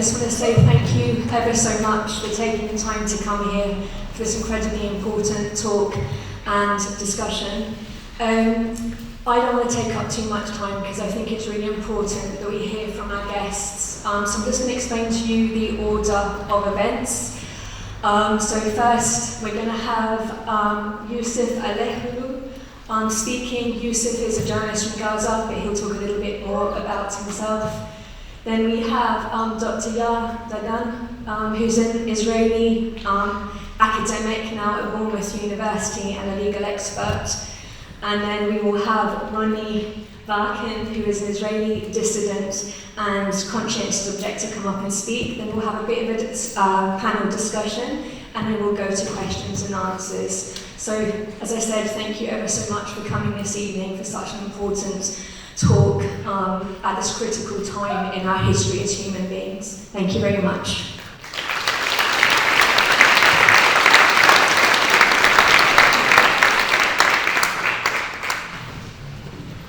just want to say thank you ever so much for taking the time to come here for this incredibly important talk and discussion. I don't want to take up too much time because I think it's really important that we hear from our guests. So I'm just going to explain to you the order of events. So first, we're going to have Youself Alhelou speaking. Youself is a journalist from Gaza, but he'll talk a little bit more about himself. Then we have Dr. Yaar Dagan, who's an Israeli academic now at Bournemouth University and a legal expert. And then we will have Ronnie, Barkan, who is an Israeli dissident and conscientious objector, come up and speak. Then we'll have a bit of a panel discussion, and then we'll go to questions and answers. So, as I said, thank you ever so much for coming this evening for such an important talk at this critical time in our history as human beings. Thank you very much.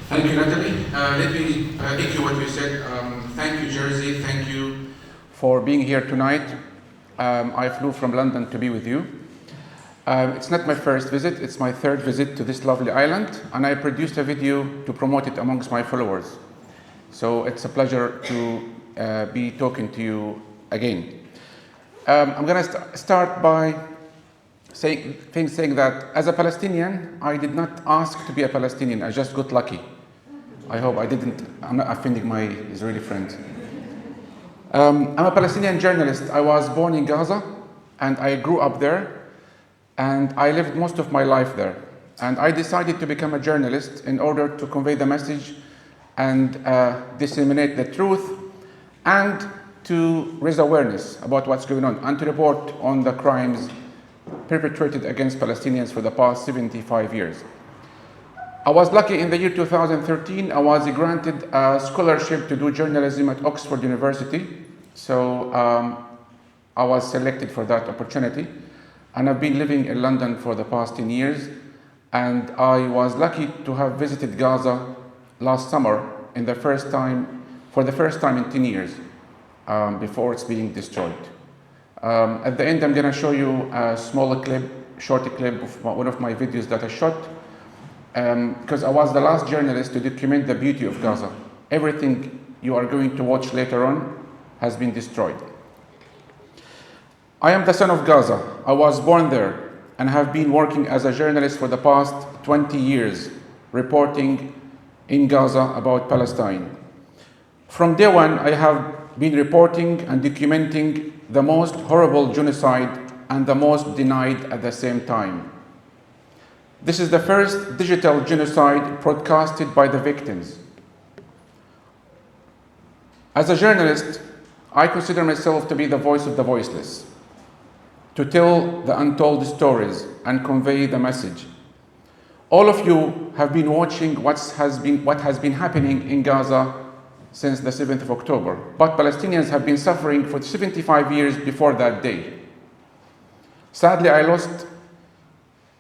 Thank you, Natalie. Let me echo what you said. Thank you, Jersey. Thank you for being here tonight. I flew from London to be with you. It's not my first visit, it's my third visit to this lovely island, and I produced a video to promote it amongst my followers. So it's a pleasure to be talking to you again. I'm going to start by saying that as a Palestinian, I did not ask to be a Palestinian, I just got lucky. I hope I'm not offending my Israeli friends. I'm a Palestinian journalist. I was born in Gaza, and I grew up there, and I lived most of my life there. And I decided to become a journalist in order to convey the message and disseminate the truth, and to raise awareness about what's going on, and to report on the crimes perpetrated against Palestinians for the past 75 years. I was lucky in the year 2013, I was granted a scholarship to do journalism at Oxford University. So I was selected for that opportunity. And I've been living in London for the past 10 years. And I was lucky to have visited Gaza last summer for the first time in 10 years, before it's being destroyed. At the end, I'm going to show you a short clip of one of my videos that I shot, because I was the last journalist to document the beauty of Gaza. Everything you are going to watch later on has been destroyed. I am the son of Gaza. I was born there and have been working as a journalist for the past 20 years, reporting in Gaza about Palestine. From day one, I have been reporting and documenting the most horrible genocide and the most denied at the same time. This is the first digital genocide broadcasted by the victims. As a journalist, I consider myself to be the voice of the voiceless, to tell the untold stories and convey the message. All of you have been watching what has been happening in Gaza since the 7th of October, but Palestinians have been suffering for 75 years before that day. Sadly, I lost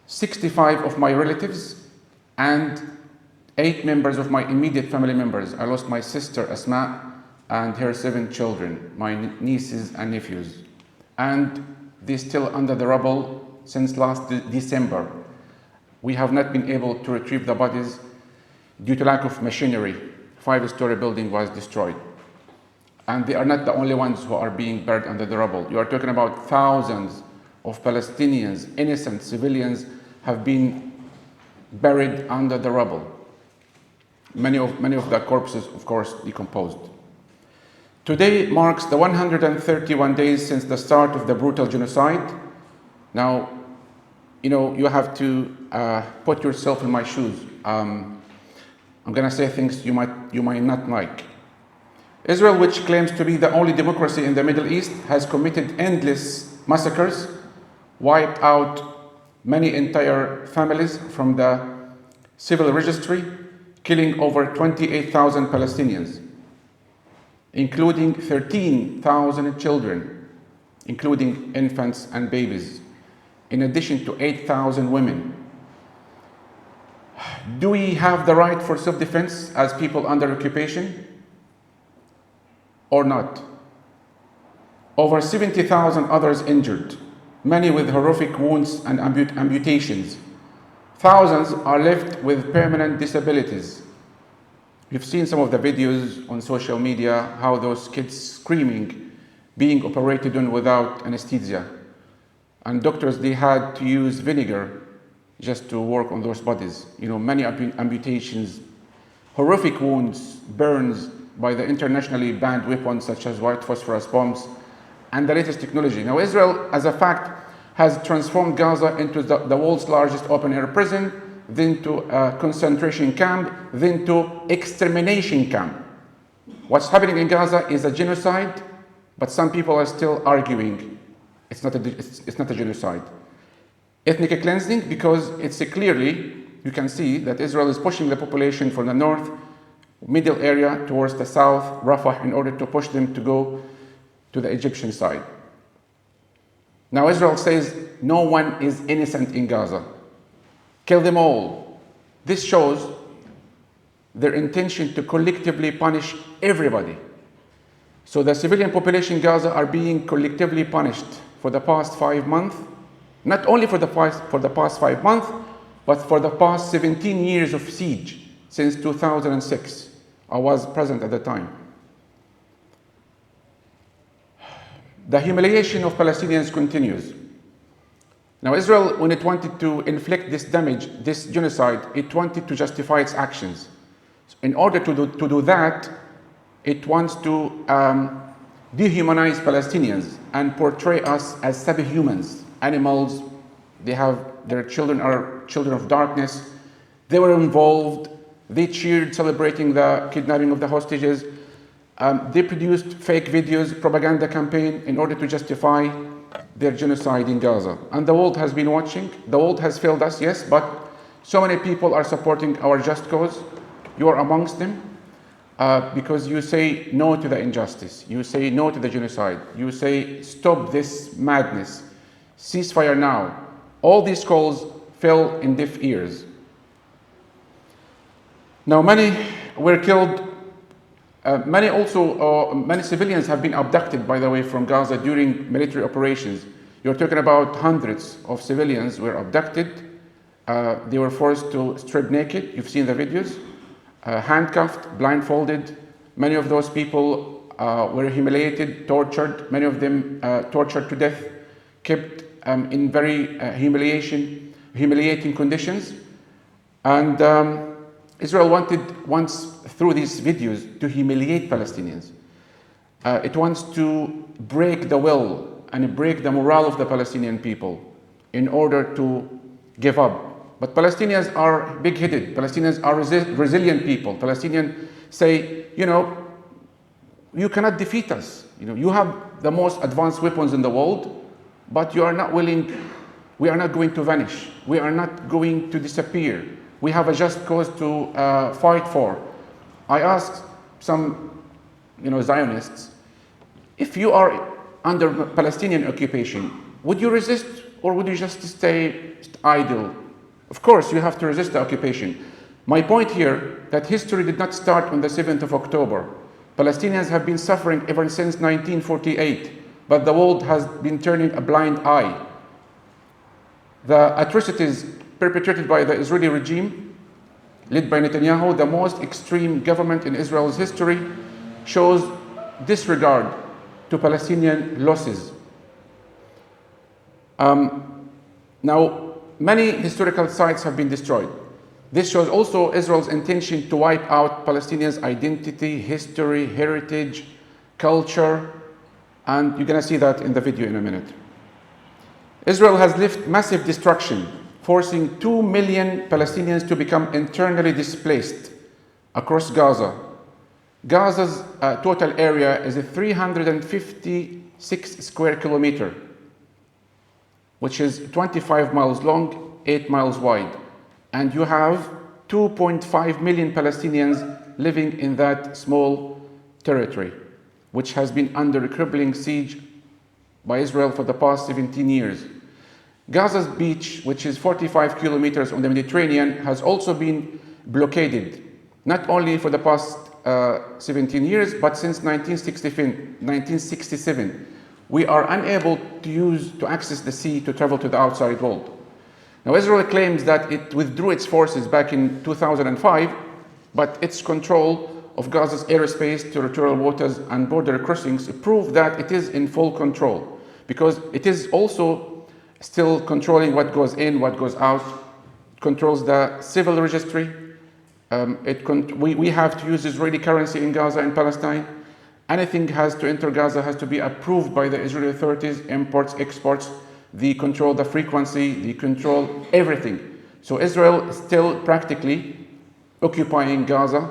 65 of my relatives and 8 members of my immediate family members. I lost my sister Asma and her 7 children, my nieces and nephews. And they're still under the rubble since last December. We have not been able to retrieve the bodies due to lack of machinery. 5-story building was destroyed. And they are not the only ones who are being buried under the rubble. You are talking about thousands of Palestinians, innocent civilians, have been buried under the rubble. Many of the corpses, of course, decomposed. Today marks the 131 days since the start of the brutal genocide. Now, you have to put yourself in my shoes. I'm going to say things you might not like. Israel, which claims to be the only democracy in the Middle East, has committed endless massacres, wiped out many entire families from the civil registry, killing over 28,000 Palestinians, including 13,000 children, including infants and babies, in addition to 8,000 women. Do we have the right for self-defense as people under occupation or not? Over 70,000 others injured, many with horrific wounds and amputations. Thousands are left with permanent disabilities. You've seen some of the videos on social media, how those kids screaming, being operated on without anesthesia. And doctors, they had to use vinegar just to work on those bodies. You know, many amputations, horrific wounds, burns by the internationally banned weapons such as white phosphorus bombs and the latest technology. Now, Israel, as a fact, has transformed Gaza into the world's largest open-air prison, then to a concentration camp, then to extermination camp. What's happening in Gaza is a genocide, but some people are still arguing it's not a genocide. Ethnic cleansing, because it's clearly, you can see that Israel is pushing the population from the north, middle area towards the south, Rafah, in order to push them to go to the Egyptian side. Now Israel says no one is innocent in Gaza. Kill them all. This shows their intention to collectively punish everybody. So the civilian population in Gaza are being collectively punished for the past 5 months, not only for the past 5 months, but for the past 17 years of siege since 2006. I was present at the time. The humiliation of Palestinians continues. Now Israel, when it wanted to inflict this damage, this genocide, it wanted to justify its actions. In order to do that, it wants to dehumanize Palestinians and portray us as subhumans, animals. Their children are children of darkness. They were involved. They cheered, celebrating the kidnapping of the hostages. They produced fake videos, propaganda campaign in order to justify their genocide in Gaza. And the world has been watching. The world has failed us, yes, but so many people are supporting our just cause. You are amongst them because you say no to the injustice. You say no to the genocide. You say stop this madness. Ceasefire now. All these calls fell in deaf ears. Now many were killed. Many civilians have been abducted, by the way, from Gaza during military operations. You're talking about hundreds of civilians were abducted. They were forced to strip naked. You've seen the videos. Handcuffed, blindfolded. Many of those people were humiliated, tortured. Many of them tortured to death, kept in very humiliating conditions. And Israel wanted once through these videos to humiliate Palestinians. It wants to break the will and break the morale of the Palestinian people in order to give up. But Palestinians are big-headed. Palestinians are resilient people. Palestinians say, you cannot defeat us. You have the most advanced weapons in the world, but you are not willing. We are not going to vanish. We are not going to disappear. We have a just cause to fight for. I asked some, Zionists, if you are under Palestinian occupation, would you resist or would you just stay idle? Of course, you have to resist the occupation. My point here, that history did not start on the 7th of October. Palestinians have been suffering ever since 1948, but the world has been turning a blind eye. The atrocities perpetrated by the Israeli regime, led by Netanyahu, the most extreme government in Israel's history, shows disregard to Palestinian losses. Now, many historical sites have been destroyed. This shows also Israel's intention to wipe out Palestinians' identity, history, heritage, culture, and you're going to see that in the video in a minute. Israel has left massive destruction, forcing 2 million Palestinians to become internally displaced across Gaza. Gaza's total area is 356 square kilometers, which is 25 miles long, 8 miles wide. And you have 2.5 million Palestinians living in that small territory, which has been under a crippling siege by Israel for the past 17 years. Gaza's beach, which is 45 kilometers on the Mediterranean, has also been blockaded, not only for the past 17 years, but since 1967, we are unable to access the sea to travel to the outside world. Now, Israel claims that it withdrew its forces back in 2005, but its control of Gaza's airspace, territorial waters, and border crossings prove that it is in full control, because it is also still controlling what goes in, what goes out, controls the civil registry. We have to use Israeli currency in Gaza and Palestine. Anything has to enter Gaza has to be approved by the Israeli authorities, imports, exports. They control the frequency, they control everything. So Israel is still practically occupying Gaza,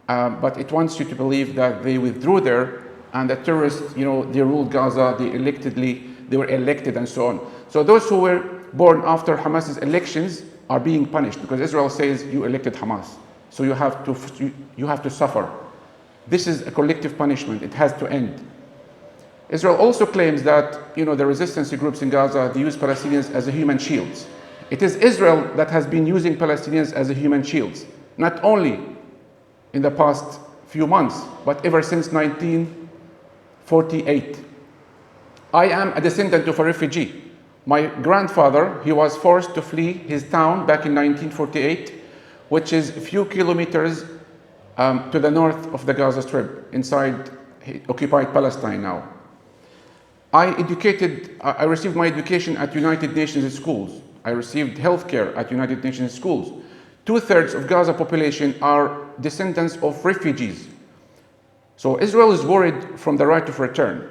but it wants you to believe that they withdrew there and the terrorists, they ruled Gaza, they were elected and so on. So those who were born after Hamas's elections are being punished because Israel says you elected Hamas. So you have to suffer. This is a collective punishment. It has to end. Israel also claims that the resistance groups in Gaza, they use Palestinians as a human shields. It is Israel that has been using Palestinians as a human shields, not only in the past few months, but ever since 1948. I am a descendant of a refugee. My grandfather, he was forced to flee his town back in 1948, which is a few kilometers to the north of the Gaza Strip, inside occupied Palestine now. I received my education at United Nations schools. I received healthcare at United Nations schools. 2/3 of Gaza population are descendants of refugees. So Israel is worried from the right of return.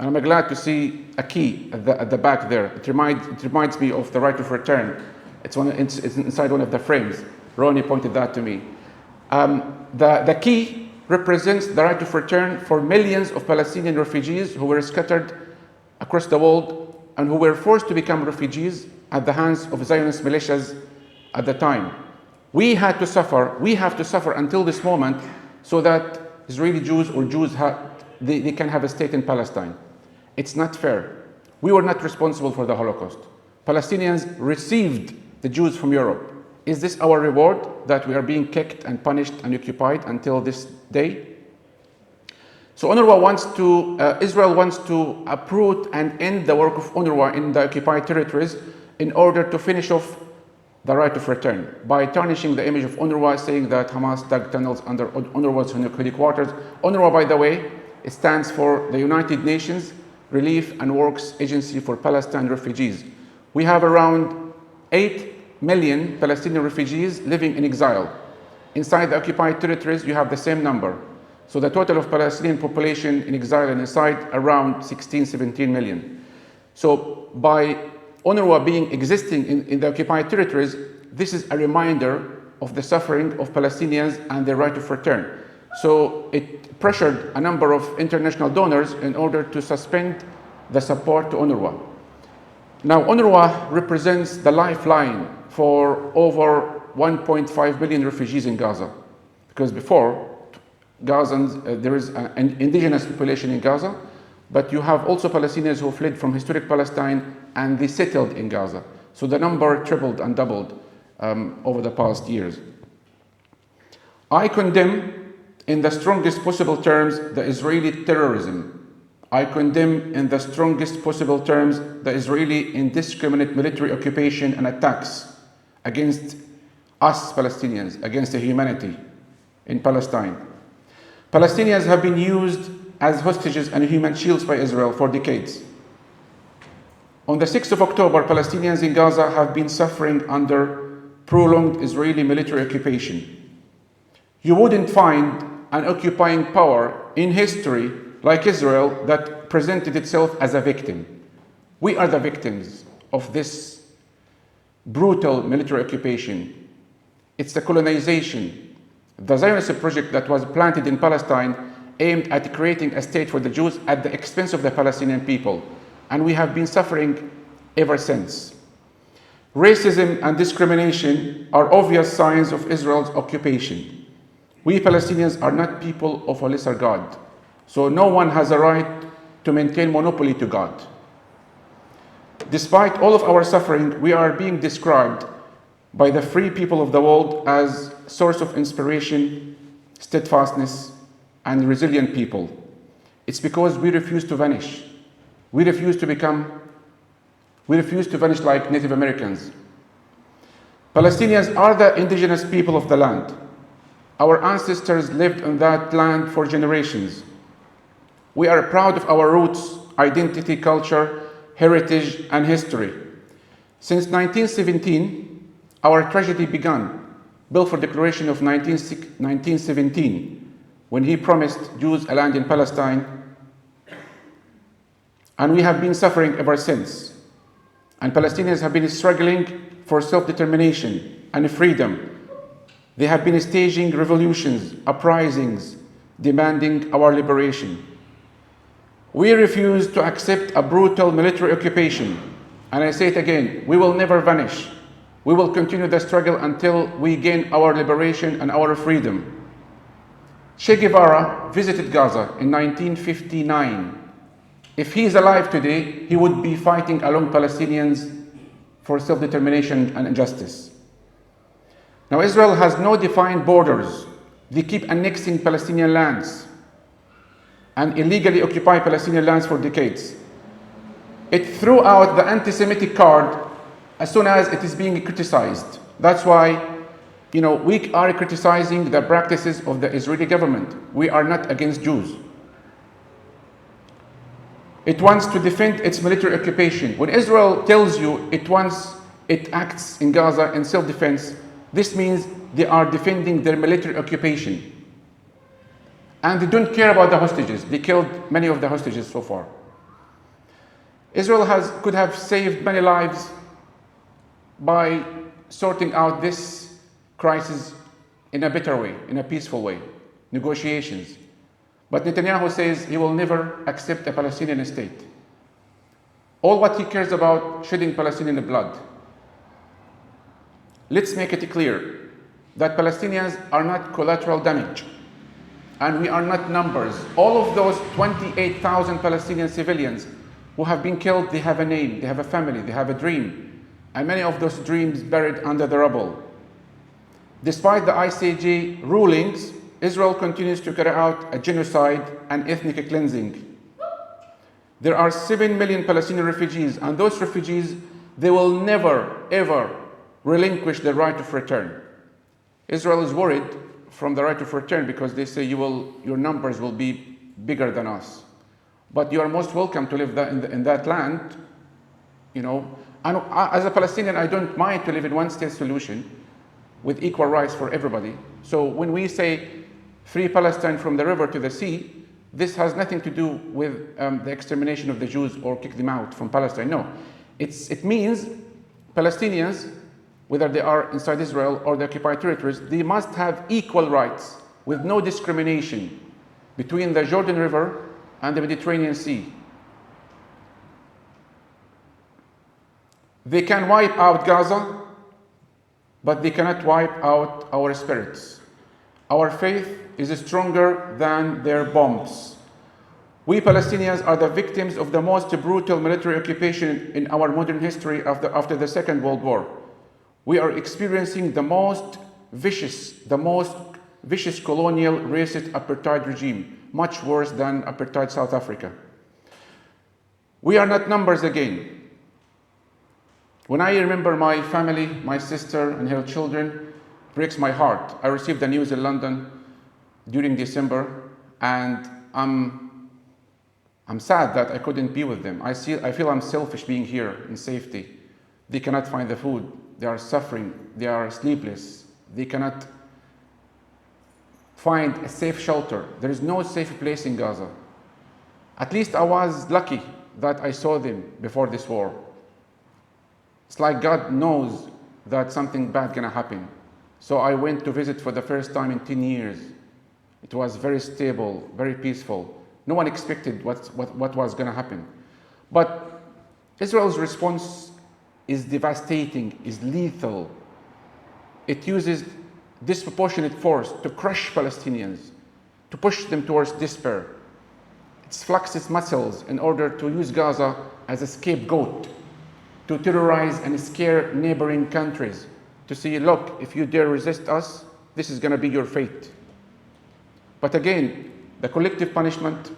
And I'm glad to see a key at the back there. It reminds me of the right of return. It's inside one of the frames. Ronnie pointed that to me. The key represents the right of return for millions of Palestinian refugees who were scattered across the world and who were forced to become refugees at the hands of Zionist militias at the time. We have to suffer until this moment so that Israeli Jews or Jews they can have a state in Palestine. It's not fair. We were not responsible for the Holocaust. Palestinians received the Jews from Europe. Is this our reward, that we are being kicked and punished and occupied until this day? So Israel wants to uproot and end the work of UNRWA in the occupied territories in order to finish off the right of return by tarnishing the image of UNRWA, saying that Hamas dug tunnels under UNRWA's headquarters. UNRWA, by the way, it stands for the United Nations Relief and Works Agency for Palestine Refugees. We have around 8 million Palestinian refugees living in exile. Inside the occupied territories, you have the same number. So the total of Palestinian population in exile and inside around 16, 17 million. So by UNRWA existing in the occupied territories, this is a reminder of the suffering of Palestinians and their right of return. So it pressured a number of international donors in order to suspend the support to UNRWA. Now, UNRWA represents the lifeline for over 1.5 billion refugees in Gaza. Because before, Gazans, there is an indigenous population in Gaza, but you have also Palestinians who fled from historic Palestine and they settled in Gaza. So the number tripled and doubled over the past years. I condemn in the strongest possible terms the Israeli terrorism. I condemn in the strongest possible terms the Israeli indiscriminate military occupation and attacks against us Palestinians, against the humanity in Palestine. Palestinians have been used as hostages and human shields by Israel for decades. On the 6th of October, Palestinians in Gaza have been suffering under prolonged Israeli military occupation. You wouldn't find an occupying power in history like Israel that presented itself as a victim. We are the victims of this brutal military occupation. It's the colonization, the Zionist project that was planted in Palestine aimed at creating a state for the Jews at the expense of the Palestinian people. And we have been suffering ever since. Racism and discrimination are obvious signs of Israel's occupation. We Palestinians are not people of a lesser God, so no one has a right to maintain monopoly to God. Despite all of our suffering, we are being described by the free people of the world as source of inspiration, steadfastness, and resilient people. It's because we refuse to vanish. We refuse to vanish like Native Americans. Palestinians are the indigenous people of the land. Our ancestors lived on that land for generations. We are proud of our roots, identity, culture, heritage, and history. Since 1917, our tragedy began. Balfour Declaration of 1917, when he promised Jews a land in Palestine, and we have been suffering ever since. And Palestinians have been struggling for self-determination and freedom. They have been staging revolutions, uprisings, demanding our liberation. We refuse to accept a brutal military occupation. And I say it again, we will never vanish. We will continue the struggle until we gain our liberation and our freedom. Che Guevara visited Gaza in 1959. If he is alive today, he would be fighting along Palestinians for self-determination and justice. Now, Israel has no defined borders. They keep annexing Palestinian lands and illegally occupy Palestinian lands for decades. It threw out the anti-Semitic card as soon as it is being criticized. That's why, we are criticizing the practices of the Israeli government. We are not against Jews. It wants to defend its military occupation. When Israel tells you it acts in Gaza in self-defense, this means they are defending their military occupation. And they don't care about the hostages. They killed many of the hostages so far. Israel could have saved many lives by sorting out this crisis in a better way, in a peaceful way, negotiations. But Netanyahu says he will never accept a Palestinian state. All what he cares about, shedding Palestinian blood. Let's make it clear that Palestinians are not collateral damage, and we are not numbers. All of those 28,000 Palestinian civilians who have been killed, they have a name, they have a family, they have a dream, and many of those dreams buried under the rubble. Despite the ICJ rulings, Israel continues to carry out a genocide and ethnic cleansing. There are 7 million Palestinian refugees, and those refugees, they will never, ever relinquish the right of return. Israel is worried from the right of return because they say your numbers will be bigger than us. But you are most welcome to live in that land, And as a Palestinian, I don't mind to live in one-state solution with equal rights for everybody. So when we say free Palestine from the river to the sea, this has nothing to do with the extermination of the Jews or kick them out from Palestine. No, it means Palestinians, whether they are inside Israel or the occupied territories, they must have equal rights with no discrimination between the Jordan River and the Mediterranean Sea. They can wipe out Gaza, but they cannot wipe out our spirits. Our faith is stronger than their bombs. We Palestinians are the victims of the most brutal military occupation in our modern history after the Second World War. We are experiencing the most vicious colonial racist apartheid regime, much worse than apartheid South Africa. We are not numbers again. When I remember my family, my sister and her children, it breaks my heart. I received the news in London during December, and I'm sad that I couldn't be with them. I feel I'm selfish being here in safety. They cannot find the food. They are suffering. They are sleepless. They cannot find a safe shelter. There is no safe place in Gaza. At least I was lucky that I saw them before this war. It's like God knows that something bad gonna happen. So I went to visit for the first time in 10 years. It was very stable, very peaceful. No one expected what was gonna happen. But Israel's response is devastating, is lethal. It uses disproportionate force to crush Palestinians, to push them towards despair. It flexes muscles in order to use Gaza as a scapegoat, to terrorize and scare neighboring countries, to say, look, if you dare resist us, this is going to be your fate. But again, the collective punishment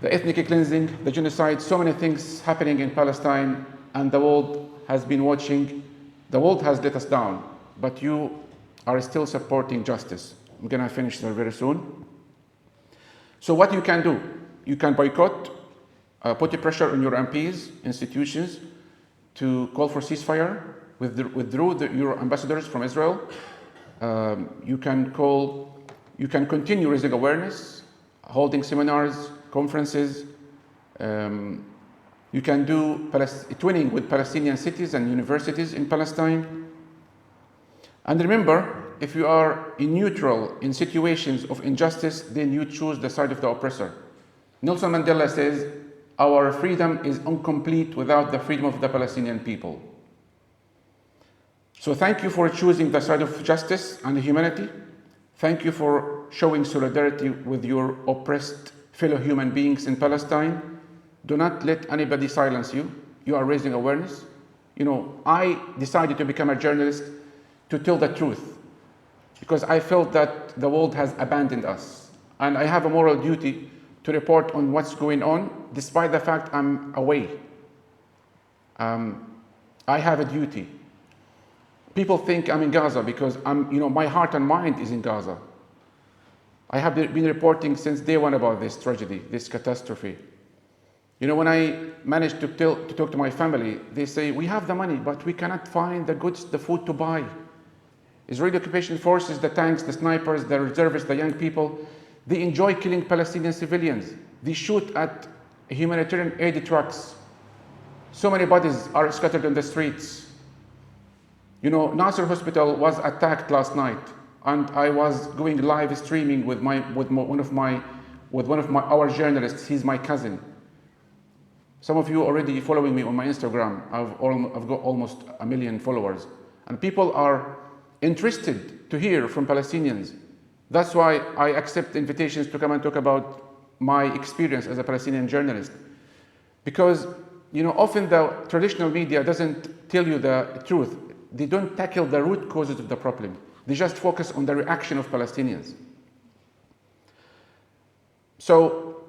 the ethnic cleansing, the genocide, so many things happening in Palestine, and the world has been watching. The world has let us down, but you are still supporting justice. I'm going to finish there very soon. So what you can do, you can boycott, put pressure on your MPs, institutions, to call for ceasefire, withdraw your ambassadors from Israel. You can continue raising awareness, holding seminars, conferences. You can do twinning with Palestinian cities and universities in Palestine. And remember, if you are neutral in situations of injustice, then you choose the side of the oppressor. Nelson Mandela says, our freedom is incomplete without the freedom of the Palestinian people. So thank you for choosing the side of justice and humanity. Thank you for showing solidarity with your oppressed fellow human beings in Palestine. Do not let anybody silence you. You are raising awareness. You know, I decided to become a journalist to tell the truth because I felt that the world has abandoned us. And I have a moral duty to report on what's going on, despite the fact I'm away. I have a duty. People think I'm in Gaza because my heart and mind is in Gaza. I have been reporting since day one about this tragedy, this catastrophe. You know, when I managed to talk to my family, they say, we have the money, but we cannot find the goods, the food to buy. Israeli occupation forces, the tanks, the snipers, the reservists, the young people, they enjoy killing Palestinian civilians. They shoot at humanitarian aid trucks. So many bodies are scattered on the streets. You know, Nasser Hospital was attacked last night, and I was going live streaming with one of our journalists. He's my cousin. Some of you already following me on my Instagram. I've got almost 1 million followers, and people are interested to hear from Palestinians. That's why I accept invitations to come and talk about my experience as a Palestinian journalist, because often the traditional media doesn't tell you the truth. They don't tackle the root causes of the problem. They just focus on the reaction of Palestinians. So,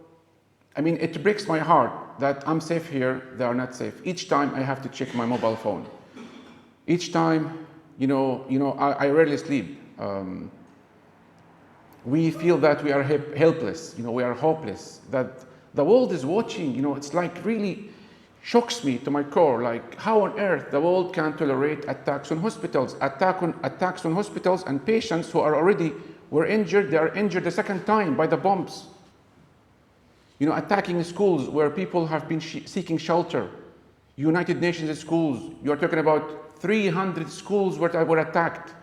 it breaks my heart that I'm safe here, they are not safe. Each time I have to check my mobile phone. Each time, I rarely sleep. We feel that we are helpless, we are hopeless, that the world is watching, it's like really shocks me to my core, like how on earth the world can tolerate attacks on hospitals, attacks on hospitals and patients who were injured, they are injured the second time by the bombs. Attacking schools where people have been seeking shelter. United Nations schools, you are talking about 300 schools were attacked.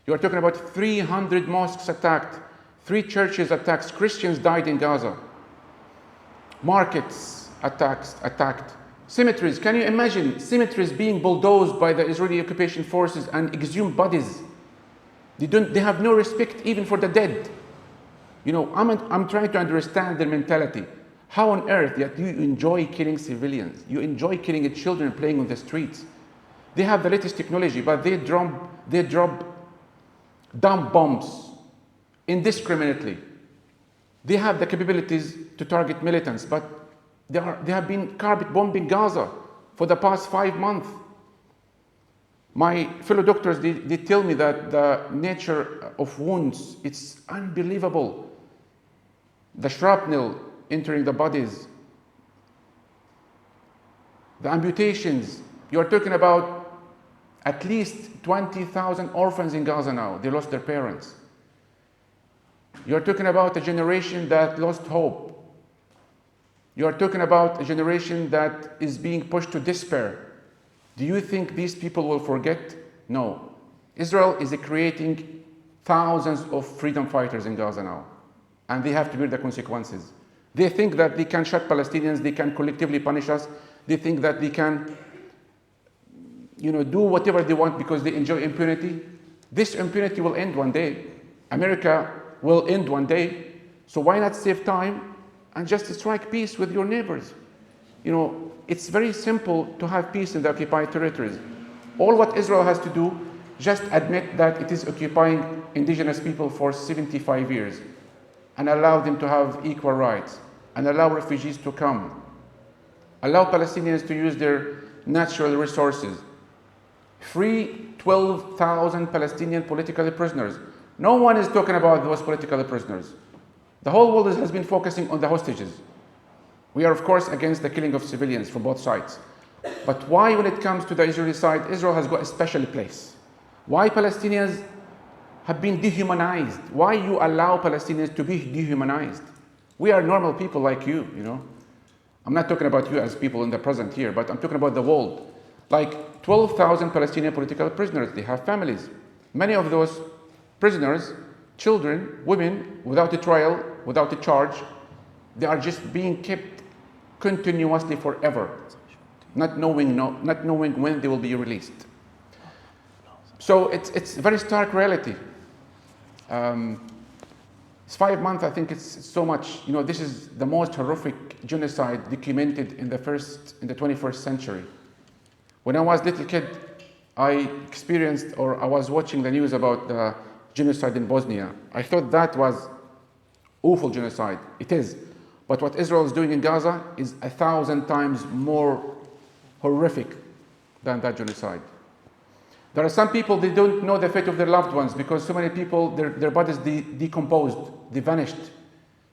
You are talking about 300 mosques attacked, 3 churches attacked, Christians died in Gaza. Markets attacked. Cemeteries, can you imagine cemeteries being bulldozed by the Israeli occupation forces and exhumed bodies? They have no respect even for the dead. I'm trying to understand their mentality. How on earth that you enjoy killing civilians? You enjoy killing children playing on the streets. They have the latest technology, but they drop dumb bombs indiscriminately. They have the capabilities to target militants, but they have been carpet bombing Gaza for the past 5 months. My fellow doctors, they tell me that the nature of wounds, it's unbelievable. The shrapnel entering the bodies, the amputations. You are talking about at least 20,000 orphans in Gaza now. They lost their parents. You are talking about a generation that lost hope. You are talking about a generation that is being pushed to despair. Do you think these people will forget? No. Israel is creating thousands of freedom fighters in Gaza now, and they have to bear the consequences. They think that they can shut Palestinians, they can collectively punish us, they think that they can do whatever they want because they enjoy impunity. This impunity will end one day. America will end one day. So why not save time and just strike peace with your neighbors? It's very simple to have peace in the occupied territories. All what Israel has to do, just admit that it is occupying indigenous people for 75 years and allow them to have equal rights. and allow refugees to come. Allow Palestinians to use their natural resources. Free 12,000 Palestinian political prisoners. No one is talking about those political prisoners. The whole world has been focusing on the hostages. We are, of course, against the killing of civilians from both sides. But why, when it comes to the Israeli side, Israel has got a special place? Why Palestinians have been dehumanized? Why you allow Palestinians to be dehumanized? We are normal people like you, you know. I'm not talking about you as people in the present here, but I'm talking about the world. Like 12,000 Palestinian political prisoners, they have families. Many of those prisoners, children, women, without a trial, without a charge, they are just being kept continuously forever, not knowing when they will be released. So it's very stark reality. It's 5 months, I think it's so much. You know, this is the most horrific genocide documented in the 21st century. When I was a little kid, I was watching the news about the genocide in Bosnia. I thought that was awful genocide. It is. But what Israel is doing in Gaza is 1,000 times more horrific than that genocide. There are some people, they don't know the fate of their loved ones because so many people, their bodies decomposed, they vanished.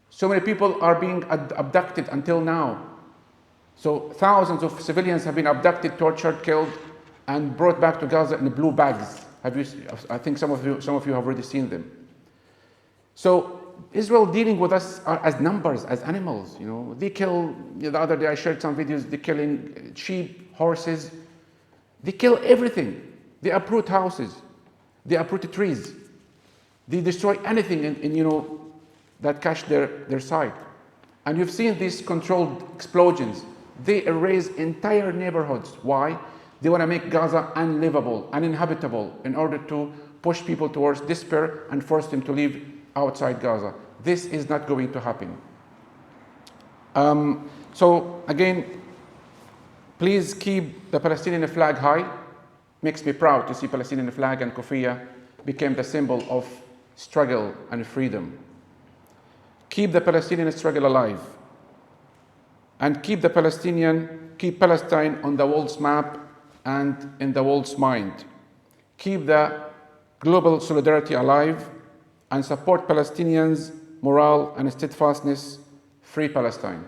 So many people are being abducted until now. So thousands of civilians have been abducted, tortured, killed, and brought back to Gaza in blue bags. I think some of you have already seen them. So Israel dealing with us as numbers, as animals. You know, they kill. The other day I shared some videos. They're killing sheep, horses. They kill everything. They uproot houses. They uproot trees. They destroy anything that catch their sight. And you've seen these controlled explosions. They erase entire neighborhoods. Why? They want to make Gaza unlivable, uninhabitable, in order to push people towards despair and force them to leave outside Gaza. This is not going to happen. So again, please keep the Palestinian flag high. Makes me proud to see Palestinian flag and kufiyya became the symbol of struggle and freedom. Keep the Palestinian struggle alive. And keep Palestine on the world's map and in the world's mind. Keep the global solidarity alive and support Palestinians' morale and steadfastness. Free Palestine.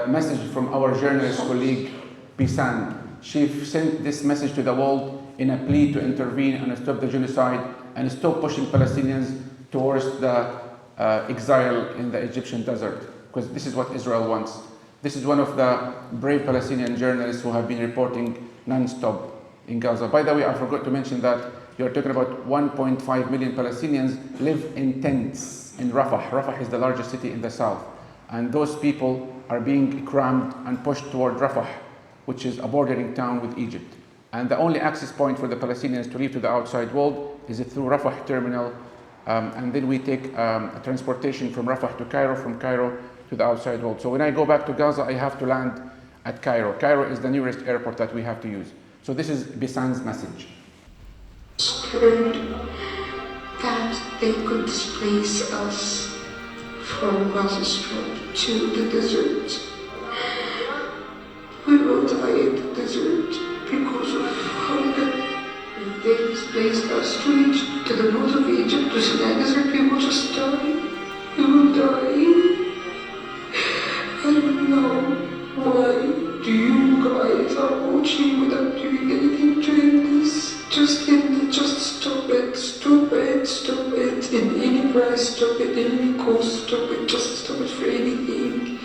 Message from our journalist colleague, Bisan. She sent this message to the world in a plea to intervene and stop the genocide and stop pushing Palestinians towards the exile in the Egyptian desert, because this is what Israel wants. This is one of the brave Palestinian journalists who have been reporting non-stop in Gaza. By the way, I forgot to mention that you're talking about 1.5 million Palestinians live in tents in Rafah. Rafah is the largest city in the south. And those people are being crammed and pushed toward Rafah, which is a bordering town with Egypt. And the only access point for the Palestinians to leave to the outside world is through Rafah terminal. And then we take a transportation from Rafah to Cairo, from Cairo to the outside world. So when I go back to Gaza, I have to land at Cairo. Cairo is the nearest airport that we have to use. So this is Bisan's message. That they could displace us from Gaza Strip to the desert. We will die in the desert because of hunger. If they displaced us to Egypt, to the north of Egypt, to Sudan desert, we will just die. We will die. I don't know why you guys are watching without doing anything during this. Just stop it, stop it, stop it, in any price, stop it, in any cost, stop it, just stop it for anything.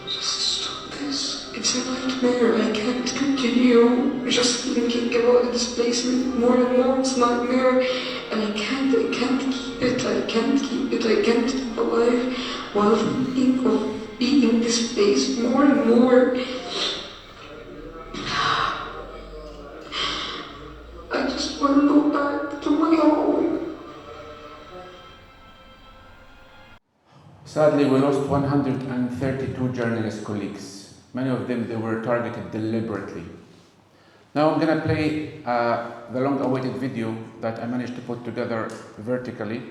Just stop this. It's a nightmare, I can't continue just thinking about the displacement more and more. It's a nightmare, and I can't keep it, I can't keep alive while thinking of being displaced more and more. I just want to go back to my home. Sadly, we lost 132 journalist colleagues. Many of them, they were targeted deliberately. Now I'm going to play the long-awaited video that I managed to put together vertically.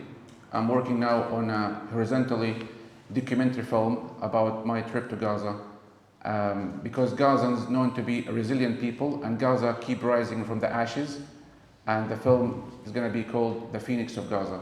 I'm working now on a horizontally documentary film about my trip to Gaza, because Gazans known to be a resilient people, and Gaza keep rising from the ashes, and the film is going to be called The Phoenix of Gaza.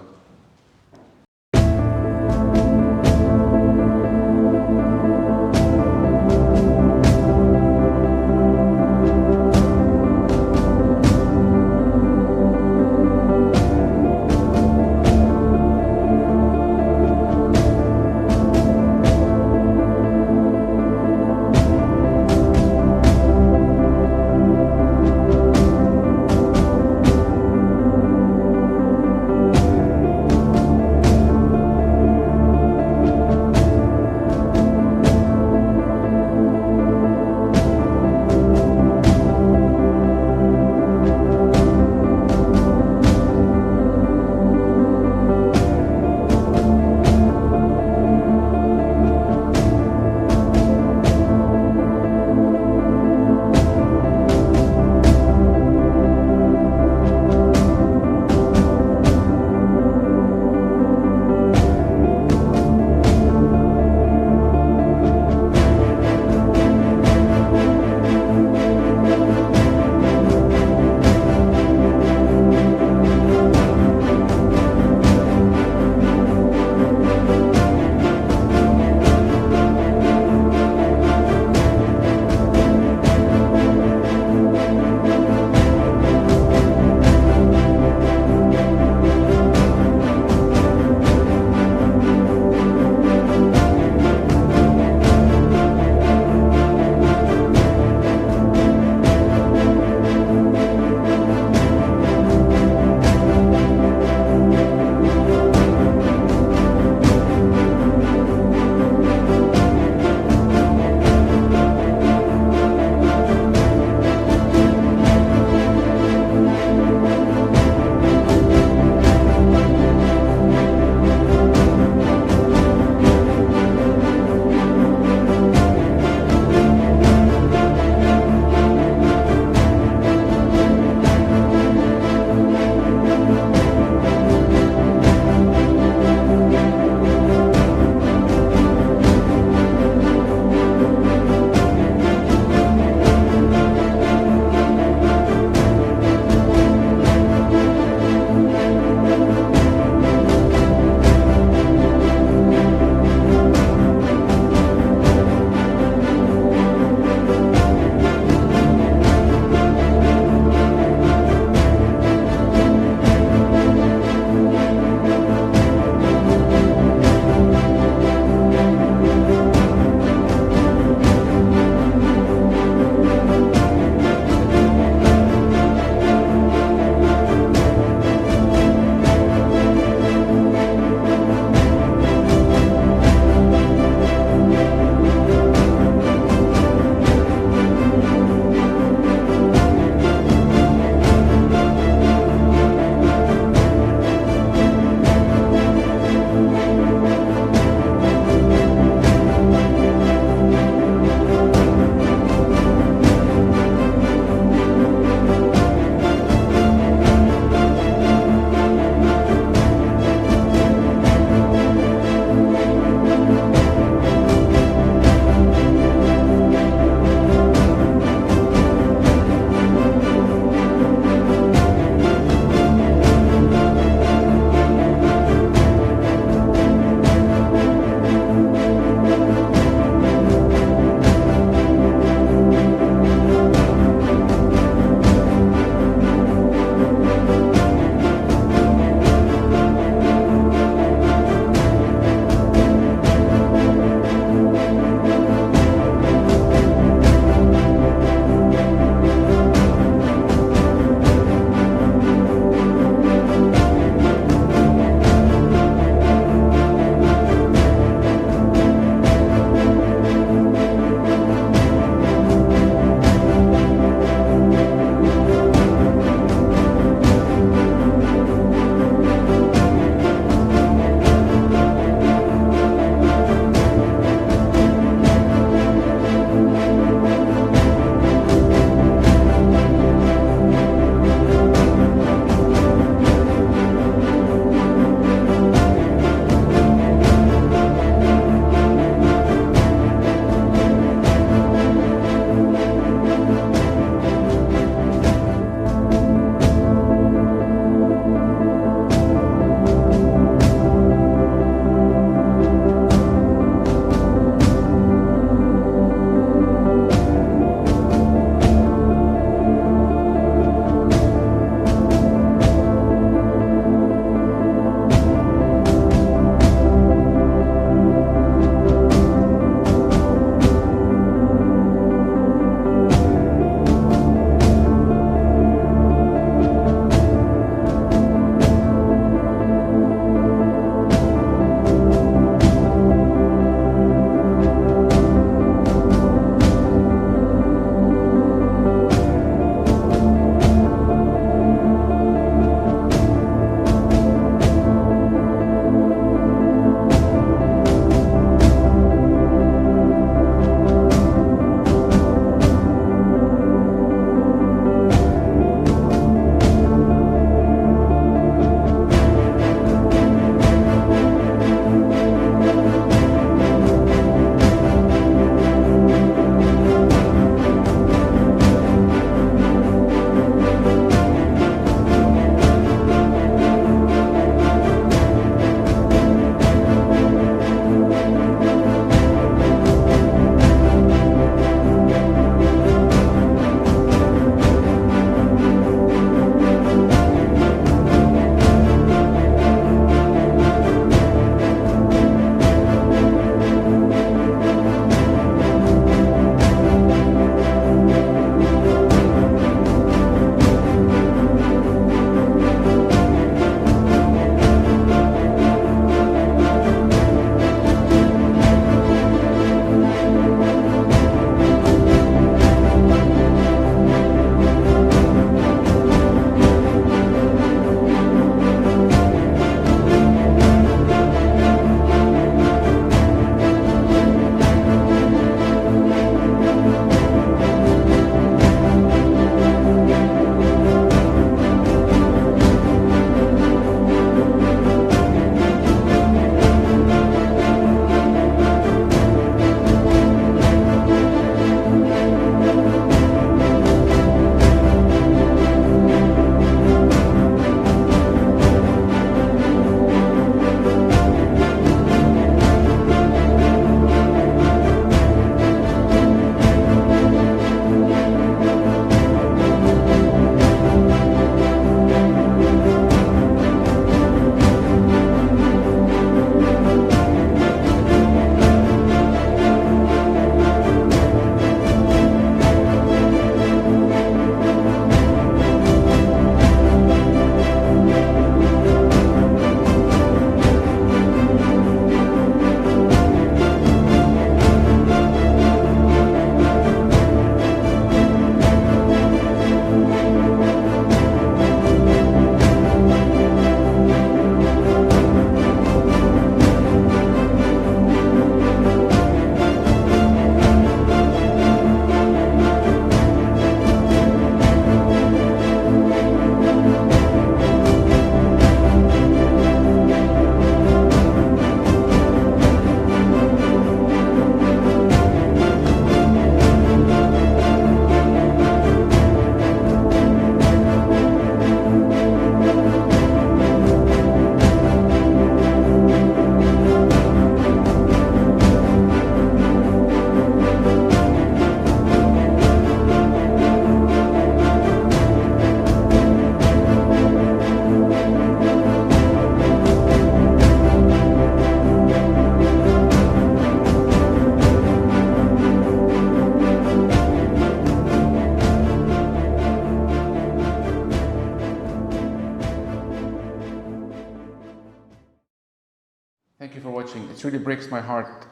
Thank you for watching. It really breaks my heart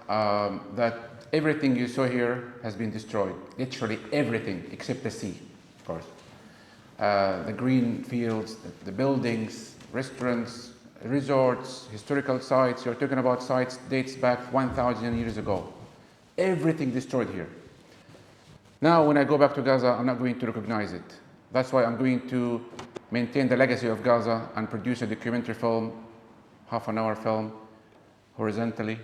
that everything you saw here has been destroyed. Literally everything except the sea, of course. The green fields, the buildings, restaurants, resorts, historical sites. You're talking about sites dates back 1,000 years ago. Everything destroyed here. Now, when I go back to Gaza, I'm not going to recognize it. That's why I'm going to maintain the legacy of Gaza and produce a documentary film, half-an-hour film, horizontally.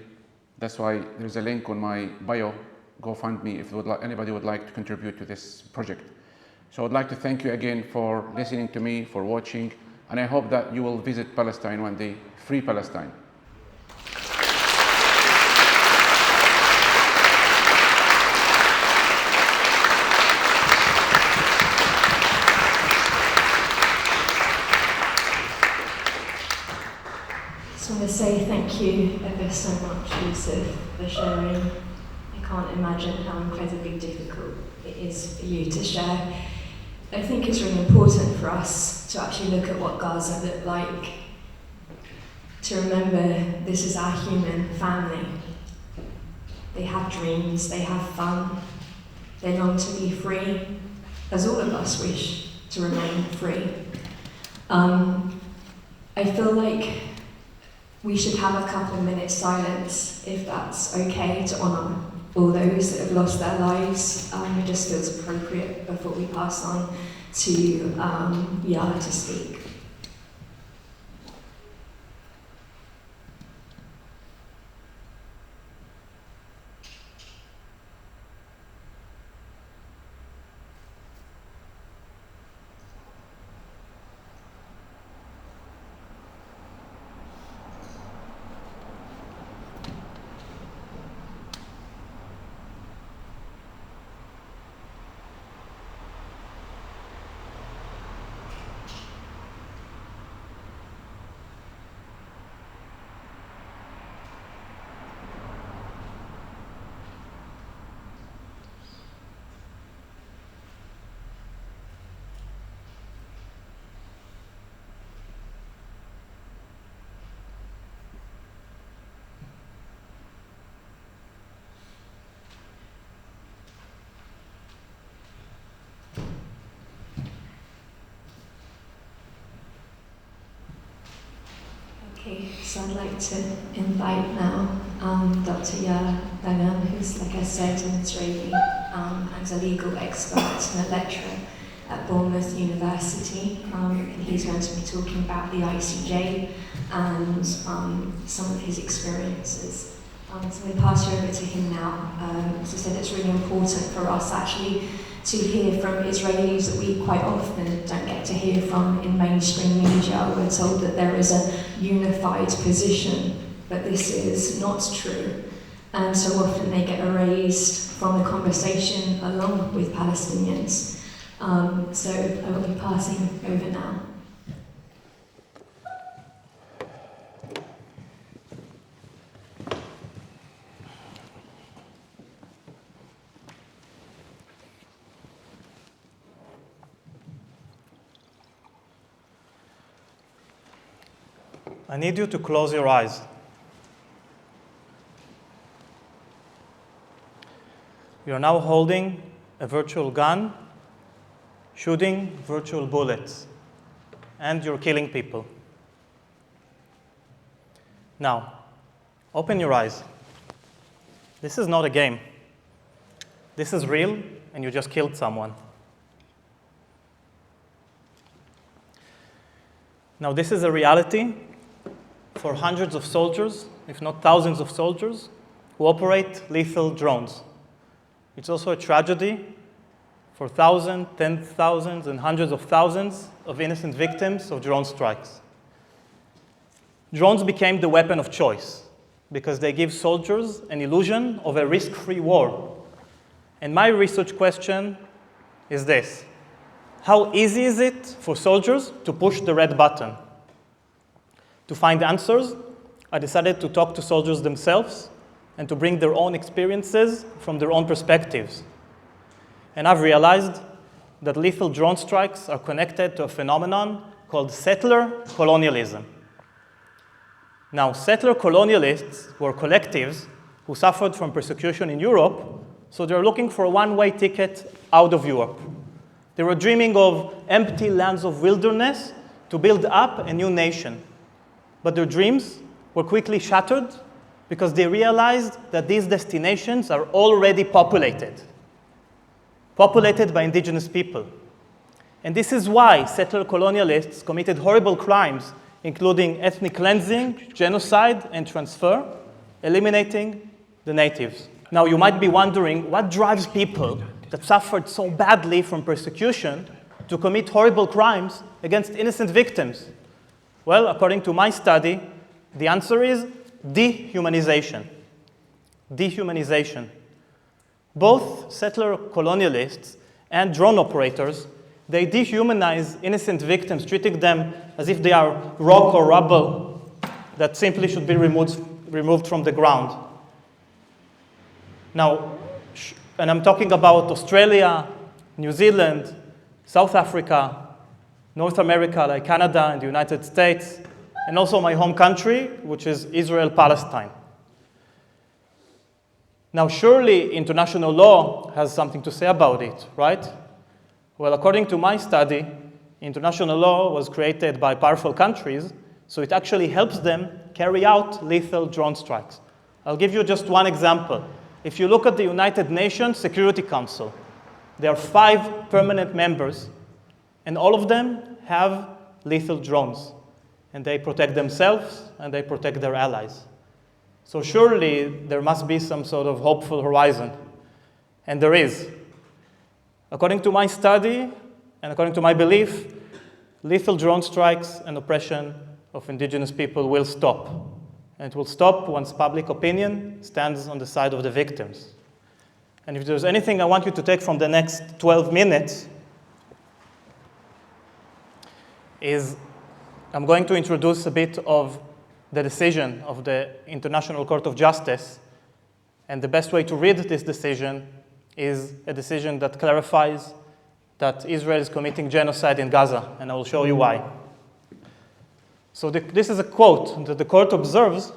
That's why there's a link on my bio. Go fund me if anybody would like to contribute to this project. So I'd like to thank you again for listening to me, for watching, and I hope that you will visit Palestine one day, free Palestine. I just want to say thank you ever so much, Youself, for sharing. I can't imagine how incredibly difficult it is for you to share. I think it's really important for us to actually look at what Gaza looked like, to remember this is our human family. They have dreams, they have fun, they long to be free, as all of us wish to remain free. I feel like we should have a couple of minutes silence, if that's okay, to honour all those that have lost their lives. It just feels appropriate before we pass on to Yaar to speak. Okay, so I'd like to invite now Dr. Yaar Dagan, who's, like I said, an Israeli and a legal expert and a lecturer at Bournemouth University. And he's going to be talking about the ICJ and some of his experiences. So I'm going to pass you over to him now. As I said, it's really important for us actually to hear from Israelis that we quite often don't get to hear from in mainstream media. We're told that there is a unified position, but this is not true. And so often they get erased from the conversation along with Palestinians. So I will be passing over now. I need you to close your eyes. You're now holding a virtual gun, shooting virtual bullets, and you're killing people. Now, open your eyes. This is not a game. This is real, and you just killed someone. Now, this is a reality for hundreds of soldiers, if not thousands of soldiers, who operate lethal drones. It's also a tragedy for thousands, tens of thousands, and hundreds of thousands of innocent victims of drone strikes. Drones became the weapon of choice because they give soldiers an illusion of a risk-free war. And my research question is this: how easy is it for soldiers to push the red button? To find answers, I decided to talk to soldiers themselves and to bring their own experiences from their own perspectives. And I've realized that lethal drone strikes are connected to a phenomenon called settler colonialism. Now, settler colonialists were collectives who suffered from persecution in Europe, so they're looking for a one-way ticket out of Europe. They were dreaming of empty lands of wilderness to build up a new nation. But their dreams were quickly shattered because they realized that these destinations are already populated by indigenous people. And this is why settler colonialists committed horrible crimes, including ethnic cleansing, genocide, and transfer, eliminating the natives. Now, you might be wondering, what drives people that suffered so badly from persecution to commit horrible crimes against innocent victims? Well, according to my study, the answer is dehumanization. Dehumanization. Both settler colonialists and drone operators, they dehumanize innocent victims, treating them as if they are rock or rubble that simply should be removed from the ground. Now, and I'm talking about Australia, New Zealand, South Africa, North America, like Canada and the United States, and also my home country, which is Israel, Palestine. Now, surely international law has something to say about it, right? Well, according to my study, international law was created by powerful countries, so it actually helps them carry out lethal drone strikes. I'll give you just one example. If you look at the United Nations Security Council, there are 5 permanent members, and all of them have lethal drones. And they protect themselves, and they protect their allies. So surely there must be some sort of hopeful horizon. And there is. According to my study, and according to my belief, lethal drone strikes and oppression of indigenous people will stop. And it will stop once public opinion stands on the side of the victims. And if there's anything I want you to take from the next 12 minutes, is I'm going to introduce a bit of the decision of the International Court of Justice. And the best way to read this decision is a decision that clarifies that Israel is committing genocide in Gaza, and I will show you why. So this is a quote that the court observes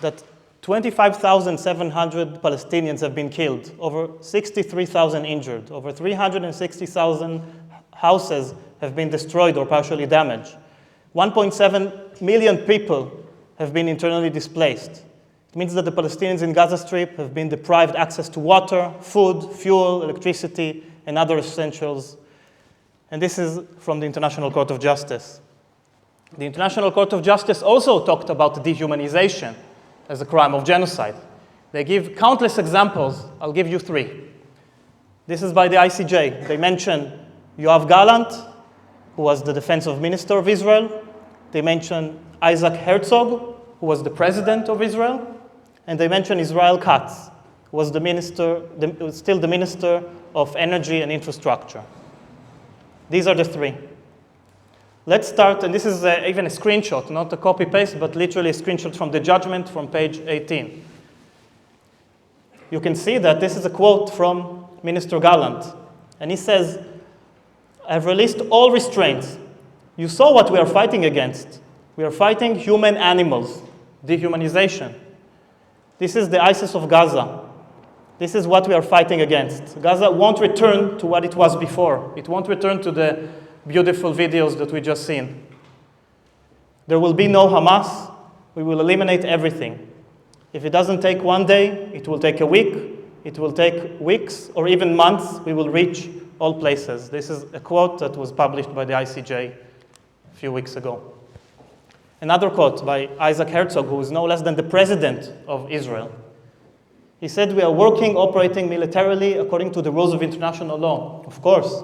that 25,700 Palestinians have been killed, over 63,000 injured, over 360,000 houses have been destroyed or partially damaged. 1.7 million people have been internally displaced. It means that the Palestinians in Gaza Strip have been deprived access to water, food, fuel, electricity, and other essentials. And this is from the International Court of Justice. The International Court of Justice also talked about dehumanization as a crime of genocide. They give countless examples. I'll give you 3. This is by the ICJ. They mention Yoav Gallant, who was the defense minister of Israel. They mention Isaac Herzog, who was the president of Israel. And they mention Israel Katz, who was still the minister of energy and infrastructure. These are the 3. Let's start, and this is even a screenshot, not a copy-paste, but literally a screenshot from the judgment from page 18. You can see that this is a quote from Minister Gallant. And he says, "I've released all restraints. You saw what we are fighting against. We are fighting human animals, dehumanization. This is the ISIS of Gaza. This is what we are fighting against. Gaza won't return to what it was before. It won't return to the beautiful videos that we just seen. There will be no Hamas. We will eliminate everything. If it doesn't take one day, it will take a week. It will take weeks or even months. We will reach all places." This is a quote that was published by the ICJ a few weeks ago. Another quote by Isaac Herzog, who is no less than the president of Israel. He said, "We are operating militarily according to the rules of international law." Of course.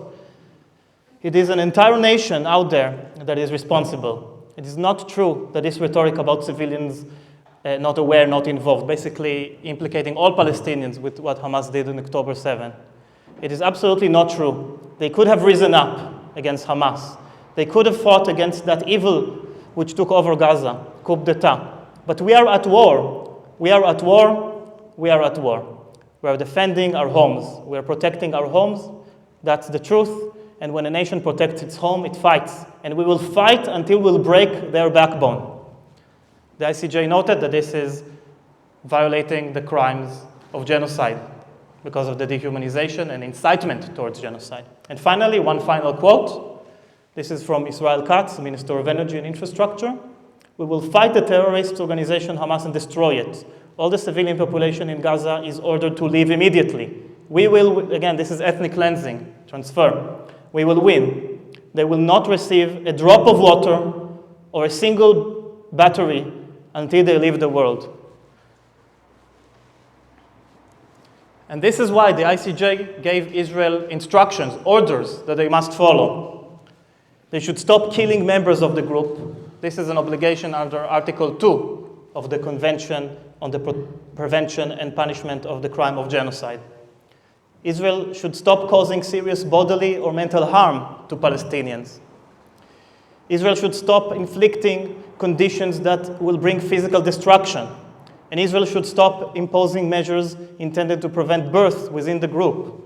It is an entire nation out there that is responsible. It is not true that this rhetoric about civilians not aware, not involved, basically implicating all Palestinians with what Hamas did on October 7. It is absolutely not true. They could have risen up against Hamas. They could have fought against that evil which took over Gaza, coup d'etat. But we are at war. We are at war. We are at war. We are defending our homes. We are protecting our homes. That's the truth. and when a nation protects its home, it fights. And we will fight until we'll break their backbone. The ICJ noted that this is violating the crimes of genocide because of the dehumanization and incitement towards genocide. And finally, one final quote. This is from Israel Katz, Minister of Energy and Infrastructure. We will fight the terrorist organization Hamas and destroy it. All the civilian population in Gaza is ordered to leave immediately. We will, again, this is ethnic cleansing, transfer. We will win. They will not receive a drop of water or a single battery until they leave the world. And this is why the ICJ gave Israel instructions, orders that they must follow. They should stop killing members of the group. This is an obligation under Article 2 of the Convention on the Prevention and Punishment of the Crime of Genocide. Israel should stop causing serious bodily or mental harm to Palestinians. Israel should stop inflicting conditions that will bring physical destruction. And Israel should stop imposing measures intended to prevent birth within the group.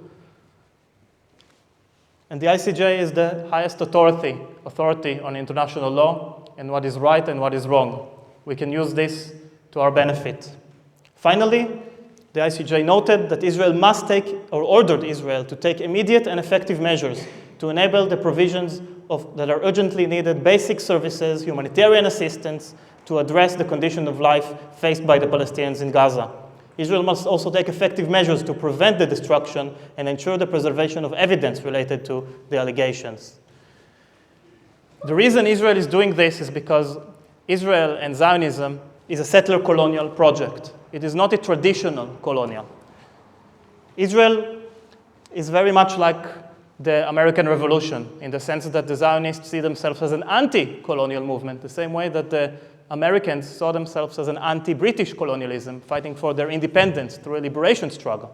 And the ICJ is the highest authority on international law and what is right and what is wrong. We can use this to our benefit. Finally, the ICJ noted that Israel must take, or ordered Israel to take immediate and effective measures to enable the provisions that are urgently needed basic services, humanitarian assistance, to address the condition of life faced by the Palestinians in Gaza. Israel must also take effective measures to prevent the destruction and ensure the preservation of evidence related to the allegations. The reason Israel is doing this is because Israel and Zionism is a settler colonial project. It is not a traditional colonial. Israel is very much like the American Revolution in the sense that the Zionists see themselves as an anti-colonial movement, the same way that the Americans saw themselves as an anti-British colonialism, fighting for their independence through a liberation struggle.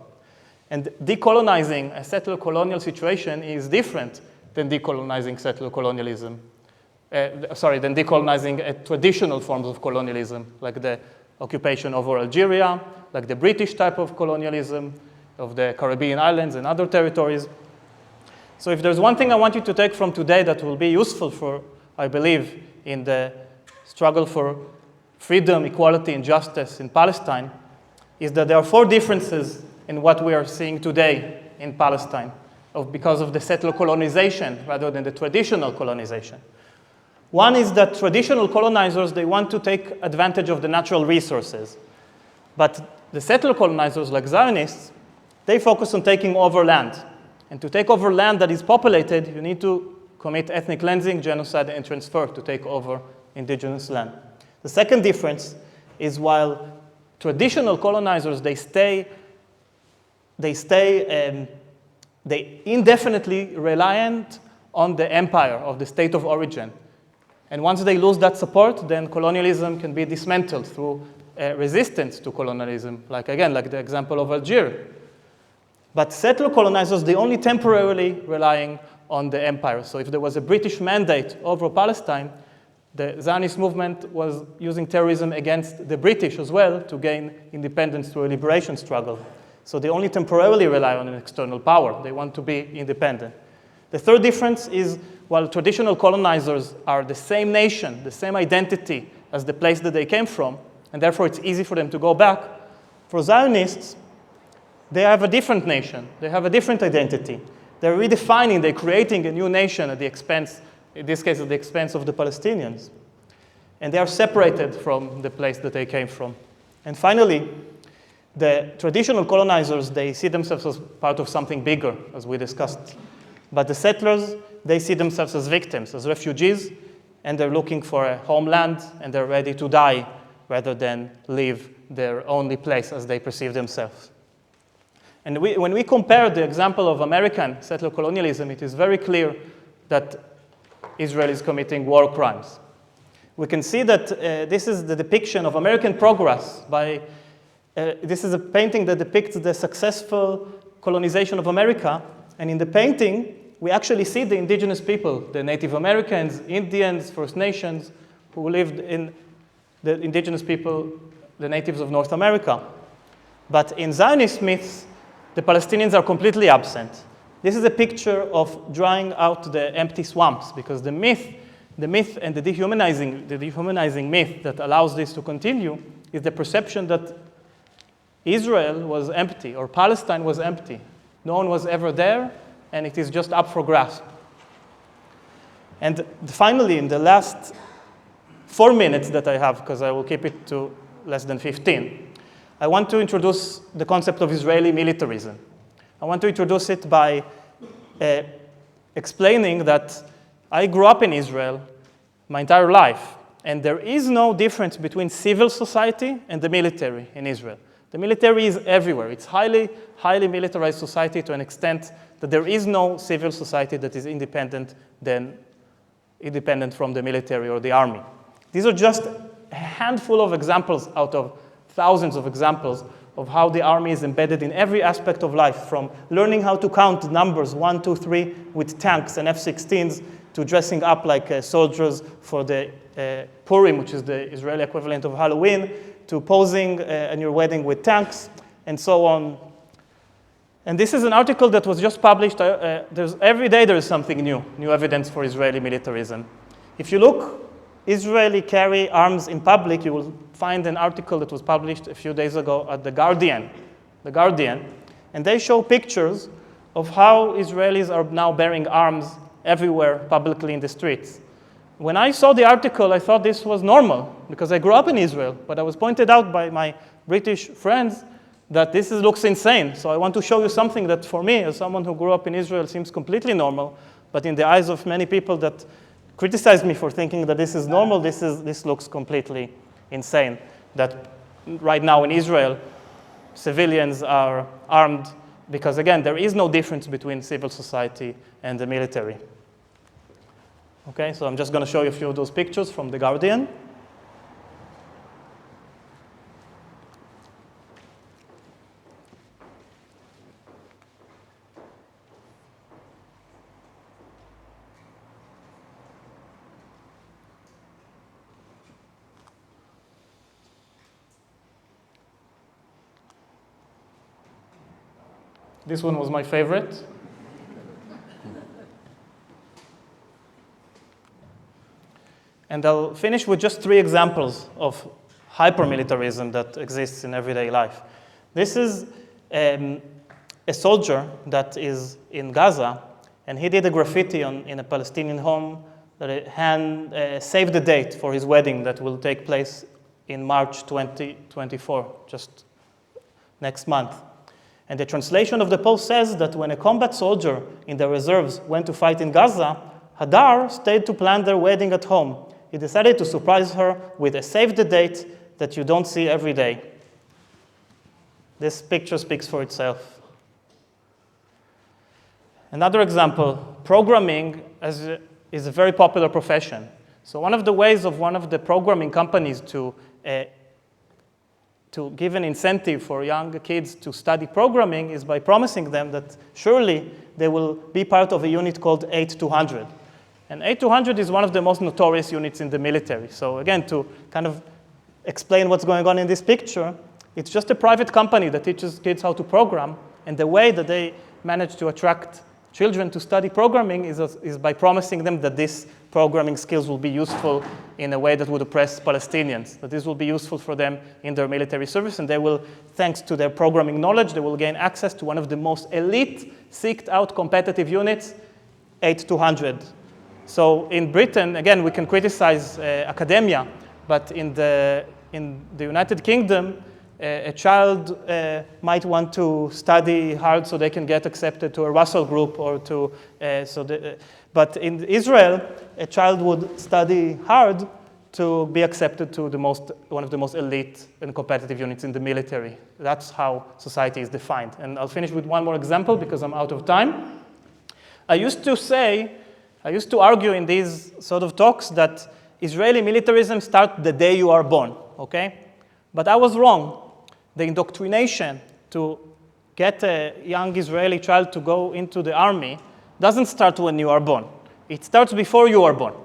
And decolonizing a settler colonial situation is different than decolonizing settler colonialism. Than decolonizing traditional forms of colonialism, like the occupation over Algeria, like the British type of colonialism of the Caribbean islands and other territories. So if there's one thing I want you to take from today that will be useful for, I believe, in the struggle for freedom, equality, and justice in Palestine, is that there are 4 differences in what we are seeing today in Palestine because of the settler colonization rather than the traditional colonization. One is that traditional colonizers, they want to take advantage of the natural resources. But the settler colonizers, like Zionists, they focus on taking over land. And to take over land that is populated, you need to commit ethnic cleansing, genocide, and transfer to take over indigenous land. The second difference is while traditional colonizers, they indefinitely reliant on the empire of the state of origin. And once they lose that support, then colonialism can be dismantled through resistance to colonialism, like the example of Algeria. But settler colonizers, they only temporarily relying on the empire. So if there was a British mandate over Palestine, the Zionist movement was using terrorism against the British as well to gain independence through a liberation struggle. So they only temporarily rely on an external power. They want to be independent. The third difference is while traditional colonizers are the same nation, the same identity as the place that they came from, and therefore it's easy for them to go back, for Zionists, they have a different nation. They have a different identity. They're redefining, they're creating a new nation at the expense, in this case, at the expense of the Palestinians. And they are separated from the place that they came from. And finally, the traditional colonizers, they see themselves as part of something bigger, as we discussed. But the settlers, they see themselves as victims, as refugees, and they're looking for a homeland, and they're ready to die rather than leave their only place as they perceive themselves. And when we compare the example of American settler colonialism, it is very clear that Israel is committing war crimes. We can see that this is the depiction of American progress by, this is a painting that depicts the successful colonization of America. And in the painting, we actually see the indigenous people, the Native Americans, Indians, First Nations, who lived in the indigenous people, the natives of North America. But in Zionist myths, the Palestinians are completely absent. This is a picture of drying out the empty swamps, because the myth and the dehumanizing myth that allows this to continue is the perception that Israel was empty or Palestine was empty. No one was ever there, and it is just up for grasp. And finally, in the last 4 minutes that I have, because I will keep it to less than 15, I want to introduce the concept of Israeli militarism. I want to introduce it by explaining that I grew up in Israel my entire life, and there is no difference between civil society and the military in Israel. The military is everywhere. It's highly militarized society to an extent that there is no civil society that is independent from the military or the army. These are just a handful of examples out of thousands of examples of how the army is embedded in every aspect of life, from learning how to count numbers 1, 2, 3 with tanks and F-16s to dressing up like soldiers for the Purim, which is the Israeli equivalent of Halloween, to posing in your wedding with tanks, and so on. And this is an article that was just published. Every day there is something new evidence for Israeli militarism. If you look, Israeli carry arms in public, you will find an article that was published a few days ago at The Guardian, and they show pictures of how Israelis are now bearing arms everywhere publicly in the streets. When I saw the article, I thought this was normal, because I grew up in Israel, but I was pointed out by my British friends that this looks insane. So I want to show you something that for me, as someone who grew up in Israel, seems completely normal, but in the eyes of many people that criticize me for thinking that this is normal, this looks completely insane. That right now in Israel, civilians are armed because, again, there is no difference between civil society and the military. Okay, so I'm just going to show you a few of those pictures from The Guardian. This one was my favorite. And I'll finish with just 3 examples of hyper-militarism that exists in everyday life. This is a soldier that is in Gaza, and he did a graffiti in a Palestinian home that saved the date for his wedding that will take place in March 2024, just next month. And the translation of the post says that when a combat soldier in the reserves went to fight in Gaza, Hadar stayed to plan their wedding at home. He decided to surprise her with a save the date that you don't see every day. This picture speaks for itself. Another example, programming is a very popular profession. So one of the ways of one of the programming companies to give an incentive for young kids to study programming is by promising them that surely they will be part of a unit called 8200. And 8200 is one of the most notorious units in the military. So again, to kind of explain what's going on in this picture, it's just a private company that teaches kids how to program, and the way that they manage to attract children to study programming is by promising them that these programming skills will be useful in a way that would oppress Palestinians, that this will be useful for them in their military service, and they will, thanks to their programming knowledge, they will gain access to one of the most elite, seeked-out competitive units, 8200. So in Britain, again, we can criticize academia, but in the United Kingdom, a child might want to study hard so they can get accepted to a Russell group or to but in Israel, a child would study hard to be accepted to one of the most elite and competitive units in the military. That's how society is defined. And I'll finish with one more example because I'm out of time. I used to argue in these sort of talks that Israeli militarism starts the day you are born, okay? But I was wrong. The indoctrination to get a young Israeli child to go into the army doesn't start when you are born. It starts before you are born.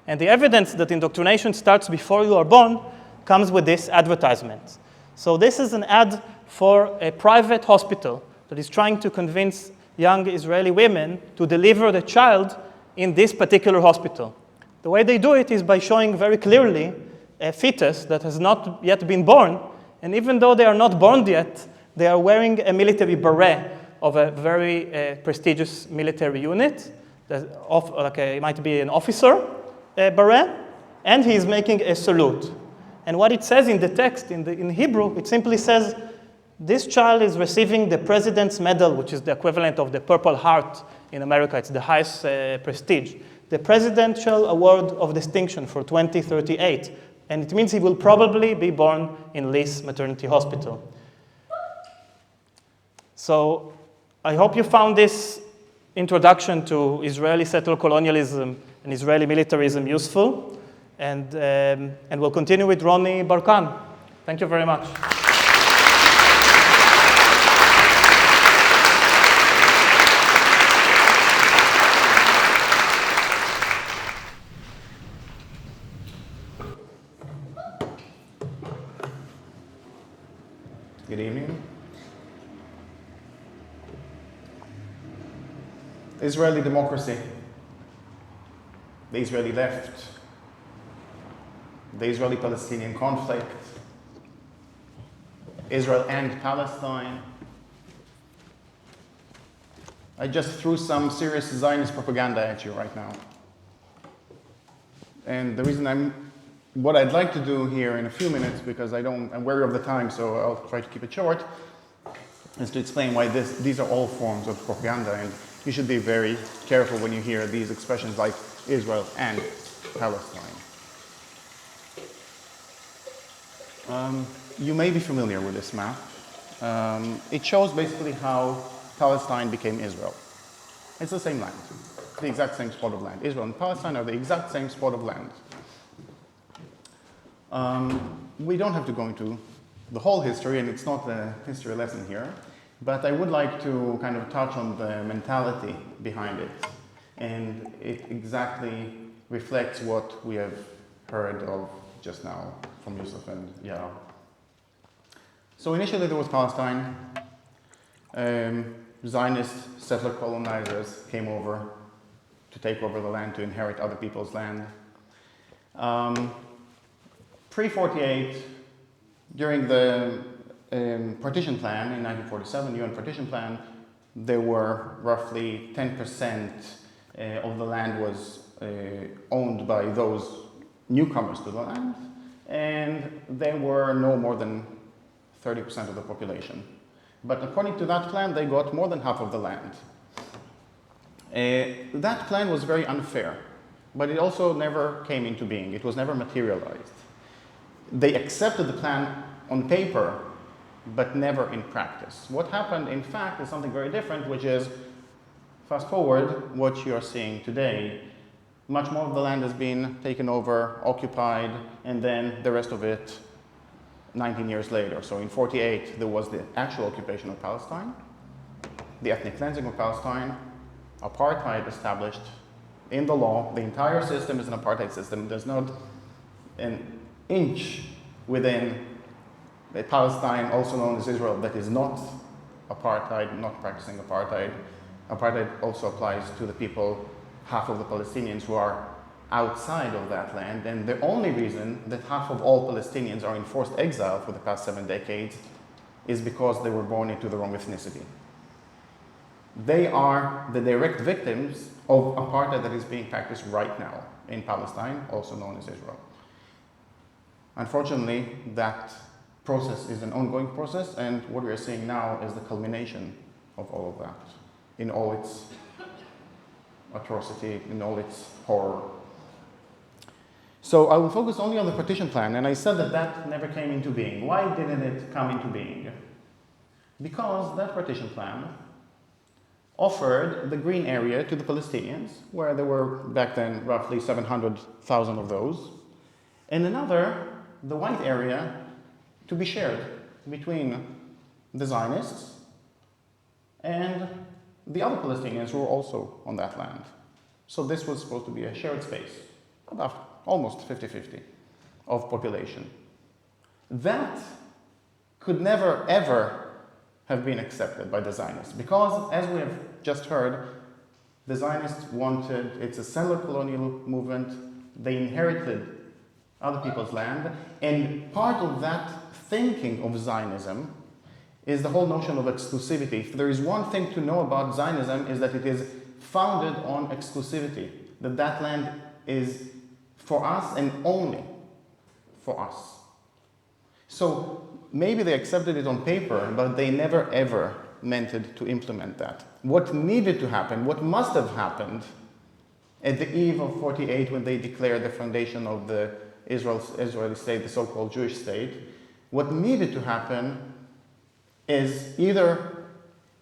And the evidence that indoctrination starts before you are born comes with this advertisement. So this is an ad for a private hospital that is trying to convince young Israeli women to deliver the child in this particular hospital. The way they do it is by showing very clearly a fetus that has not yet been born, and even though they are not born yet, they are wearing a military beret of a very prestigious military unit, it might be an officer beret, and he is making a salute. And what it says in the text, in Hebrew, it simply says, this child is receiving the President's Medal, which is the equivalent of the Purple Heart in America. It's the highest prestige. The Presidential Award of Distinction for 2038. And it means he will probably be born in Lis Maternity Hospital. So I hope you found this introduction to Israeli settler colonialism and Israeli militarism useful. And we'll continue with Ronnie Barkan. Thank you very much. Good evening. Israeli democracy, the Israeli left, the Israeli-Palestinian conflict, Israel and Palestine. I just threw some serious Zionist propaganda at you right now. And the reason what I'd like to do here in a few minutes, because I'm wary of the time, so I'll try to keep it short, is to explain why these are all forms of propaganda, and you should be very careful when you hear these expressions like Israel and Palestine. You may be familiar with this map. It shows basically how Palestine became Israel. It's the same land, the exact same spot of land. Israel and Palestine are the exact same spot of land. We don't have to go into the whole history, and it's not a history lesson here, but I would like to kind of touch on the mentality behind it, and it exactly reflects what we have heard of just now from Youself and Yaar. So initially there was Palestine. Zionist settler colonizers came over to take over the land, to inherit other people's land. Pre-48, during the partition plan in 1947, UN partition plan, there were roughly 10% of the land was owned by those newcomers to the land, and there were no more than 30% of the population. But according to that plan, they got more than half of the land. That plan was very unfair, but it also never came into being. It was never materialized. They accepted the plan on paper, but never in practice. What happened, in fact, is something very different, which is, fast forward, what you are seeing today. Much more of the land has been taken over, occupied, and then the rest of it 19 years later. So in 48, there was the actual occupation of Palestine, the ethnic cleansing of Palestine, apartheid established in the law. The entire system is an apartheid system. There's not an inch within Palestine, also known as Israel, that is not apartheid, not practicing apartheid. Apartheid also applies to the people, half of the Palestinians who are outside of that land, and the only reason that half of all Palestinians are in forced exile for the past 7 decades is because they were born into the wrong ethnicity. They are the direct victims of apartheid that is being practiced right now in Palestine, also known as Israel. Unfortunately, that process is an ongoing process, and what we are seeing now is the culmination of all of that, in all its atrocity, in all its horror. So I will focus only on the partition plan, and I said that that never came into being. Why didn't it come into being? Because that partition plan offered the green area to the Palestinians, where there were back then roughly 700,000 of those, and another, the white area, to be shared between the Zionists and the other Palestinians who were also on that land. So this was supposed to be a shared space, about almost 50-50 of population. That could never, ever have been accepted by the Zionists. Because, as we have just heard, the Zionists wanted, it's a settler colonial movement, they inherited other people's land, and part of that thinking of Zionism is the whole notion of exclusivity. If there is one thing to know about Zionism, is that it is founded on exclusivity, that that land is for us and only for us. So maybe they accepted it on paper, but they never ever meant it to implement that. What needed to happen, what must have happened at the eve of 48 when they declared the foundation of the Israeli state, the so-called Jewish state, what needed to happen is either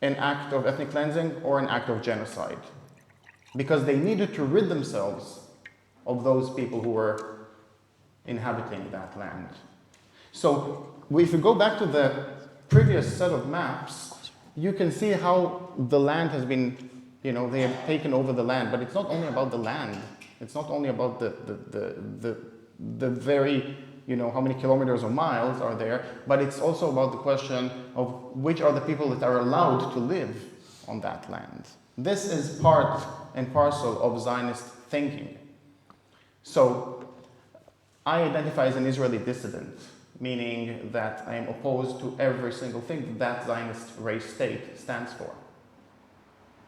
an act of ethnic cleansing or an act of genocide. Because they needed to rid themselves of those people who were inhabiting that land. So if you go back to the previous set of maps, you can see how the land has been, they have taken over the land, but it's not only about the land. It's not only about the very, how many kilometers or miles are there, but it's also about the question of which are the people that are allowed to live on that land. This is part and parcel of Zionist thinking. So I identify as an Israeli dissident, meaning that I am opposed to every single thing that Zionist race state stands for.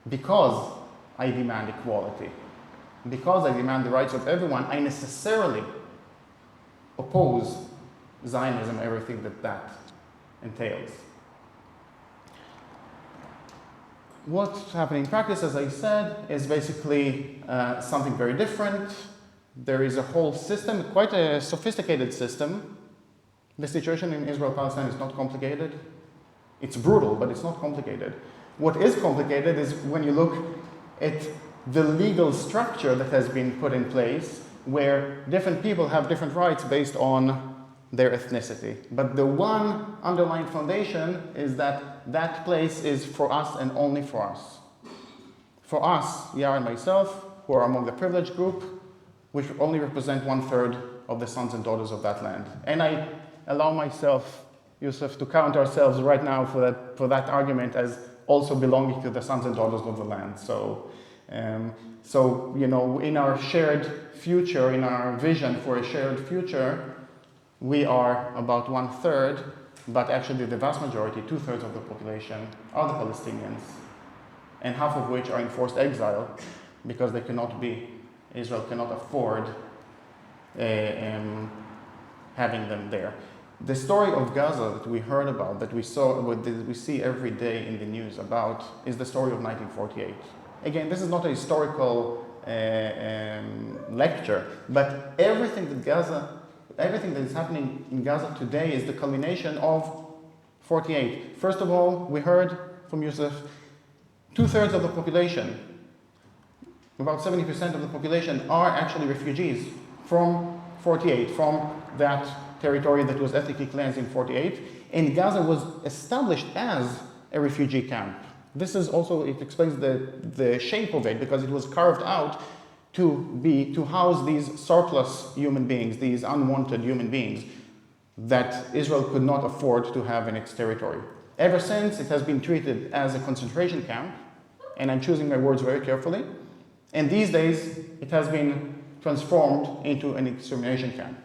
Because I demand equality, because I demand the rights of everyone, I necessarily oppose Zionism, everything that entails. What's happening in practice, as I said, is basically something very different. There is a whole system, quite a sophisticated system. The situation in Israel-Palestine is not complicated. It's brutal, but it's not complicated. What is complicated is when you look at the legal structure that has been put in place, where different people have different rights based on their ethnicity. But the one underlying foundation is that that place is for us and only for us. For us, Yaar and myself, who are among the privileged group, which only represent 1/3 of the sons and daughters of that land. And I allow myself, Youself, to count ourselves right now for that argument as also belonging to the sons and daughters of the land. So in our shared future, in our vision for a shared future, we are about 1/3, but actually the vast majority, 2/3 of the population, are the Palestinians, and half of which are in forced exile because they cannot be, Israel cannot afford having them there. The story of Gaza that we heard about, that we see every day in the news about, is the story of 1948. Again, this is not a historical lecture, but everything that is happening in Gaza today is the culmination of 48. First of all, we heard from Youself, 2/3 of the population, about 70% of the population, are actually refugees from 48, from that territory that was ethnically cleansed in 48, and Gaza was established as a refugee camp. This is also, it explains the shape of it, because it was carved out to house these surplus human beings, these unwanted human beings that Israel could not afford to have in its territory. Ever since, it has been treated as a concentration camp, and I'm choosing my words very carefully, and these days it has been transformed into an extermination camp.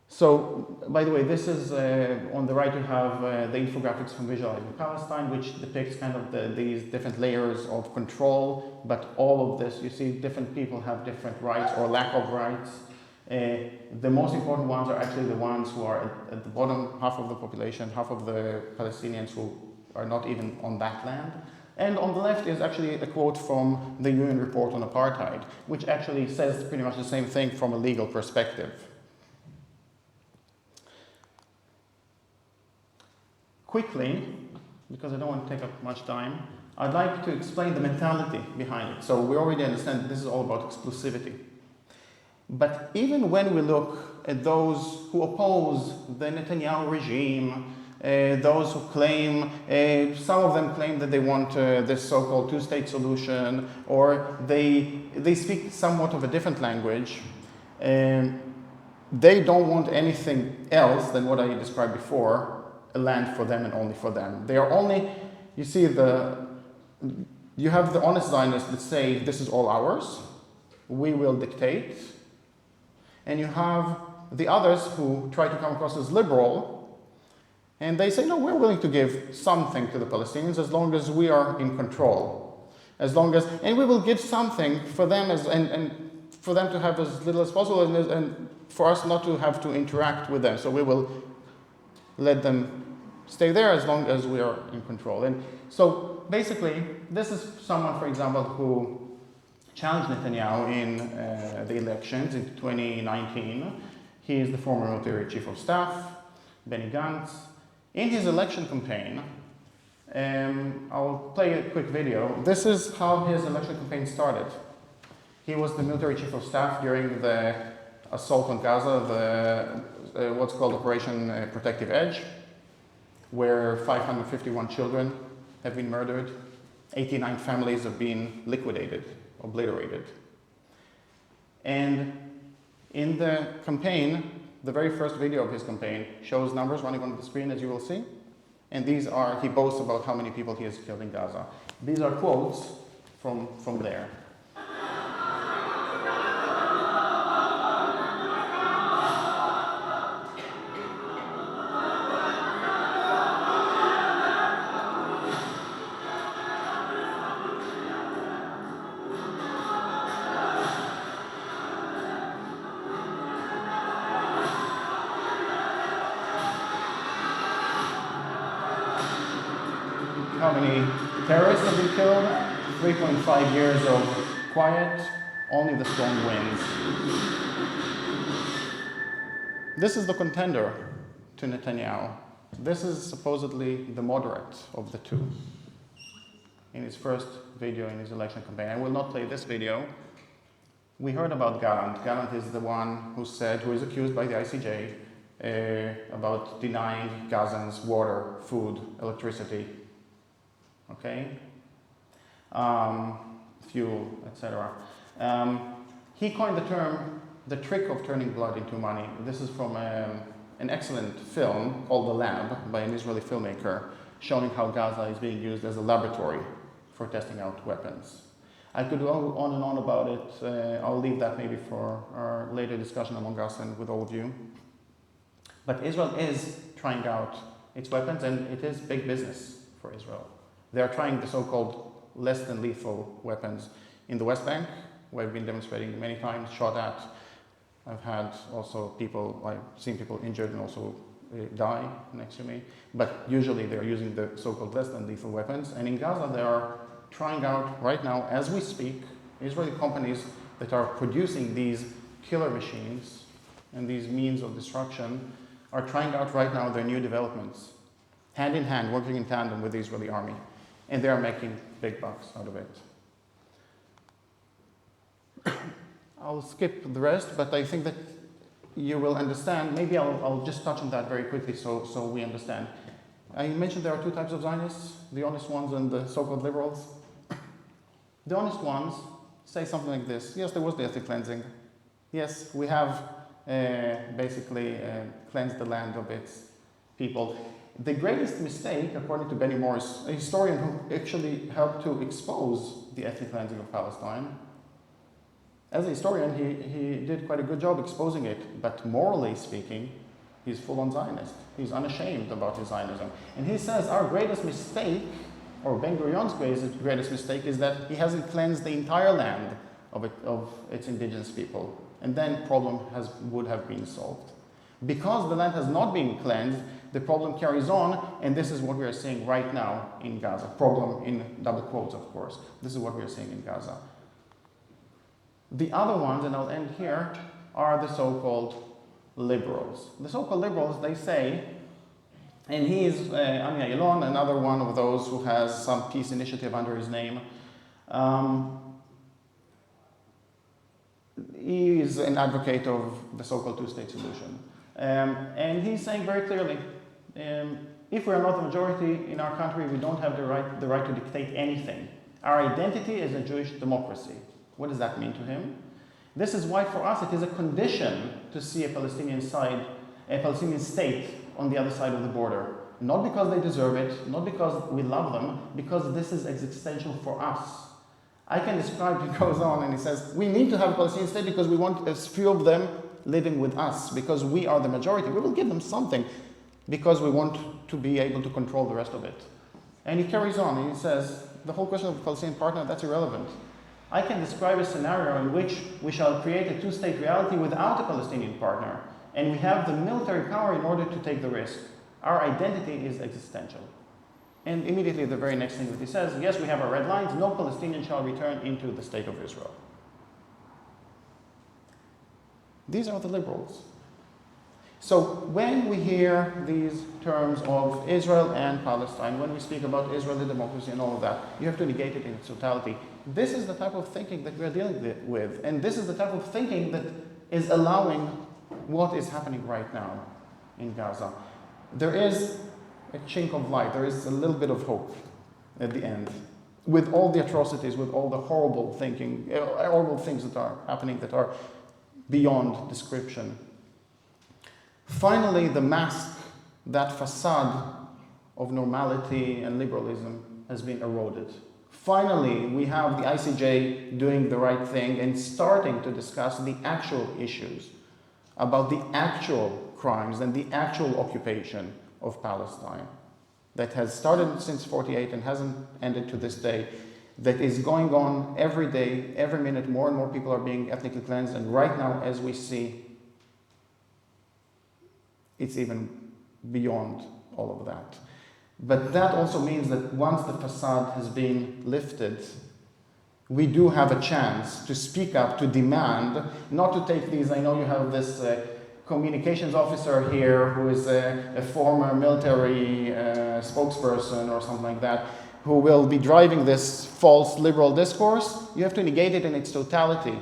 So, by the way, this is, on the right you have the infographics from Visualizing Palestine, which depicts kind of these different layers of control, but all of this, you see different people have different rights or lack of rights. The most important ones are actually the ones who are at the bottom, half of the population, half of the Palestinians who are not even on that land. And on the left is actually a quote from the UN report on apartheid, which actually says pretty much the same thing from a legal perspective. Quickly, because I don't want to take up much time, I'd like to explain the mentality behind it. So we already understand that this is all about exclusivity. But even when we look at those who oppose the Netanyahu regime, those who claim, some of them claim that they want this so-called two-state solution, or they speak somewhat of a different language. They don't want anything else than what I described before, a land for them and only for them. They are only, you see, you have the honest Zionists that say this is all ours, we will dictate, and you have the others who try to come across as liberal, and they say, no, we're willing to give something to the Palestinians as long as we are in control, and we will give something for them and for them to have as little as possible, and for us not to have to interact with them. So we will let them stay there as long as we are in control. And so basically, this is someone, for example, who challenged Netanyahu in the elections in 2019. He is the former military chief of staff, Benny Gantz. In his election campaign, I'll play a quick video. This is how his election campaign started. He was the military chief of staff during the assault on Gaza, what's called Operation Protective Edge, where 551 children have been murdered, 89 families have been liquidated, obliterated. And in the campaign, the very first video of his campaign shows numbers running on the screen, as you will see. And these are, he boasts about how many people he has killed in Gaza. These are quotes from there. How many terrorists have been killed? 3.5 years of quiet, only the storm winds. This is the contender to Netanyahu. This is supposedly the moderate of the two. In his first video in his election campaign. I will not play this video. We heard about Gallant. Gallant is the one who is accused by the ICJ about denying Gazans water, food, electricity. Okay, fuel, etc. He coined the term, the trick of turning blood into money. This is from an excellent film called The Lab by an Israeli filmmaker, showing how Gaza is being used as a laboratory for testing out weapons. I could go on and on about it. I'll leave that maybe for our later discussion among us and with all of you. But Israel is trying out its weapons, and it is big business for Israel. They are trying the so-called less than lethal weapons in the West Bank, where I've been demonstrating many times, shot at. I've had also I've seen people injured and also die next to me. But usually they're using the so-called less than lethal weapons. And in Gaza, they are trying out right now, as we speak, Israeli companies that are producing these killer machines and these means of destruction are trying out right now their new developments, hand in hand, working in tandem with the Israeli army. And they are making big bucks out of it. I'll skip the rest, but I think that you will understand. Maybe I'll just touch on that very quickly so we understand. I mentioned there are two types of Zionists, the honest ones and the so-called liberals. The honest ones say something like this: yes, there was the ethnic cleansing. Yes, we have basically cleansed the land of its people. The greatest mistake, according to Benny Morris, a historian who actually helped to expose the ethnic cleansing of Palestine, as a historian, he did quite a good job exposing it, but morally speaking, he's full-on Zionist. He's unashamed about his Zionism. And he says our greatest mistake, or Ben-Gurion's greatest mistake, is that he hasn't cleansed the entire land of its indigenous people. And then problem would have been solved. Because the land has not been cleansed, the problem carries on, and this is what we are seeing right now in Gaza. Problem in double quotes, of course. This is what we are seeing in Gaza. The other ones, and I'll end here, are the so-called liberals. The so-called liberals, they say, and he is Anya Yalon, another one of those who has some peace initiative under his name. He is an advocate of the so-called two-state solution. And he's saying very clearly, if we are not the majority in our country, we don't have the right to dictate anything. Our identity is a Jewish democracy. What does that mean to him? This is why for us it is a condition to see a Palestinian state on the other side of the border. not because they deserve it, not because we love them, because this is existential for us. I can describe, he goes on and he says, we need to have a Palestinian state because we want a few of them living with us, because we are the majority. We will give them something because we want to be able to control the rest of it. And he carries on and he says, the whole question of a Palestinian partner, that's irrelevant. I can describe a scenario in which we shall create a two-state reality without a Palestinian partner, and we have the military power in order to take the risk. Our identity is existential. And immediately the very next thing that he says, yes, we have our red lines, no Palestinian shall return into the state of Israel. These are the liberals. So when we hear these terms of Israel and Palestine, when we speak about Israel and democracy and all of that, you have to negate it in its totality. This is the type of thinking that we are dealing with, and this is the type of thinking that is allowing what is happening right now in Gaza. There is a chink of light, there is a little bit of hope at the end. With all the atrocities, with all the horrible thinking, horrible things that are happening that are beyond description. Finally, the mask, that facade of normality and liberalism has been eroded. Finally, we have the ICJ doing the right thing and starting to discuss the actual issues about the actual crimes and the actual occupation of Palestine that has started since 48 and hasn't ended to this day, that is going on every day, every minute. More and more people are being ethnically cleansed, and right now, as we see, it's even beyond all of that. But that also means that once the facade has been lifted, we do have a chance to speak up, to demand, not to take these. I know you have this communications officer here who is a former military spokesperson or something like that, who will be driving this false liberal discourse. You have to negate it in its totality.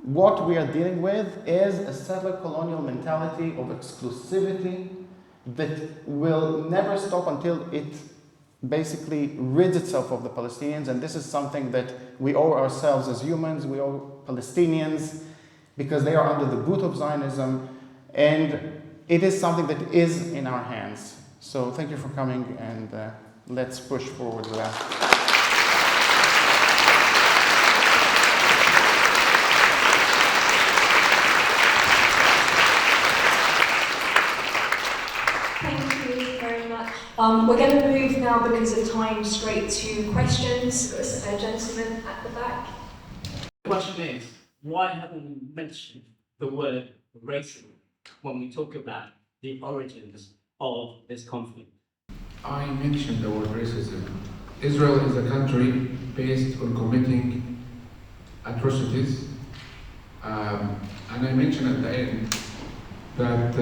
What we are dealing with is a settler colonial mentality of exclusivity that will never stop until it basically rids itself of the Palestinians, and this is something that we owe ourselves as humans, we owe Palestinians, because they are under the boot of Zionism, and it is something that is in our hands. So thank you for coming, and let's push forward with that. We're going to move now, because of time, straight to questions. There's a gentleman at the back. The question is, why haven't we mentioned the word racism when we talk about the origins of this conflict? I mentioned the word racism. Israel is a country based on committing atrocities. And I mentioned at the end that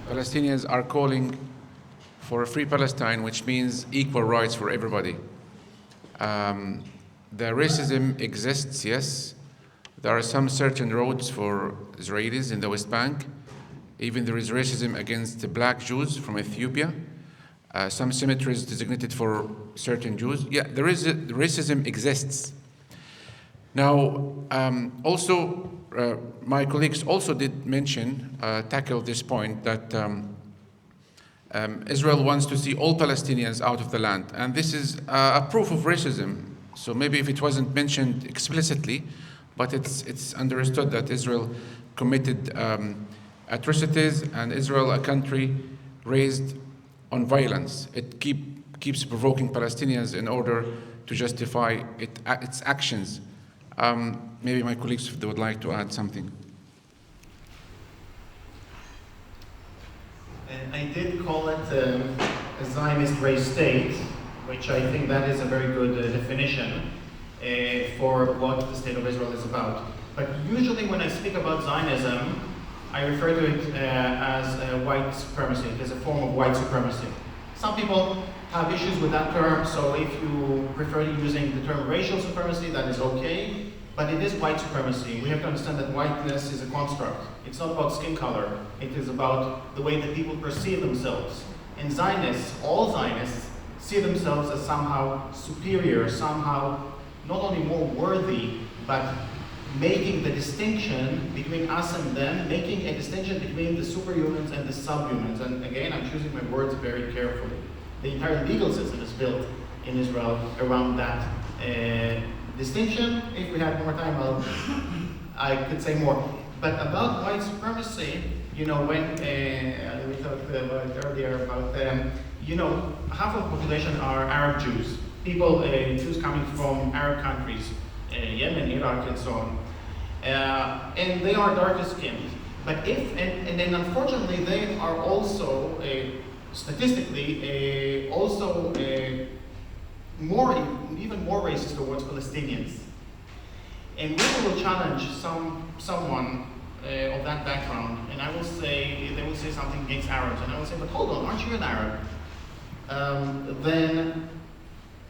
Palestinians are calling for a free Palestine, which means equal rights for everybody. The racism exists, yes. There are some certain roads for Israelis in the West Bank. Even there is racism against the black Jews from Ethiopia. Some cemeteries designated for certain Jews. Yeah, racism exists. Now, also, my colleagues also did mention, tackle this point that Israel wants to see all Palestinians out of the land, and this is a proof of racism. So maybe if it wasn't mentioned explicitly, but it's understood that Israel committed atrocities, and Israel, a country raised on violence. It keeps provoking Palestinians in order to justify its actions. Maybe my colleagues, if they would like to add something. I did call it a Zionist raised state, which I think that is a very good definition for what the state of Israel is about. But usually when I speak about Zionism, I refer to it as white supremacy. It is a form of white supremacy. Some people have issues with that term, so if you prefer using the term racial supremacy, that is okay. But it is white supremacy. We have to understand that whiteness is a construct. It's not about skin color. It is about the way that people perceive themselves. And Zionists, all Zionists, see themselves as somehow superior, somehow not only more worthy, but making the distinction between us and them, making a distinction between the superhumans and the subhumans. And again, I'm choosing my words very carefully. The entire legal system is built in Israel around that distinction. If we had more time, I could say more. But about white supremacy, you know, when we talked about earlier about, you know, half of the population are Arab Jews. People, Jews coming from Arab countries, Yemen, Iraq, and so on. And they are darker skinned. But and then unfortunately, they are also, statistically, also even more racist towards Palestinians. And we will challenge someone of that background, and I will say, they will say something against Arabs, and I will say, but hold on, aren't you an Arab? Then,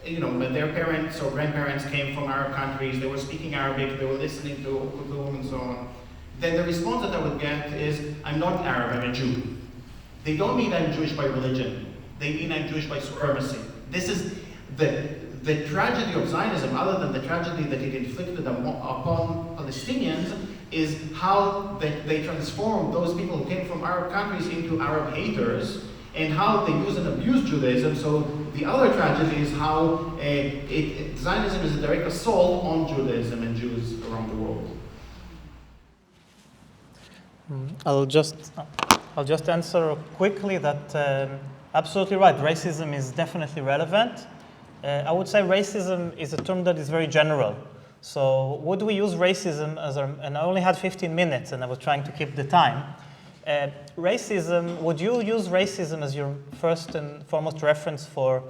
you know, their parents or grandparents came from Arab countries, they were speaking Arabic, they were listening to Kulthum and so on. Then the response that I would get is, I'm not Arab, I'm a Jew. They don't mean I'm Jewish by religion, they mean I'm Jewish by supremacy. This is the tragedy of Zionism, other than the tragedy that it inflicted upon Palestinians, is how they transformed those people who came from Arab countries into Arab haters, and how they use and abuse Judaism. So the other tragedy is how Zionism is a direct assault on Judaism and Jews around the world. I'll just answer quickly that absolutely right. Racism is definitely relevant. I would say racism is a term that is very general. So would we use racism as and I only had 15 minutes and I was trying to keep the time. Racism, would you use racism as your first and foremost reference for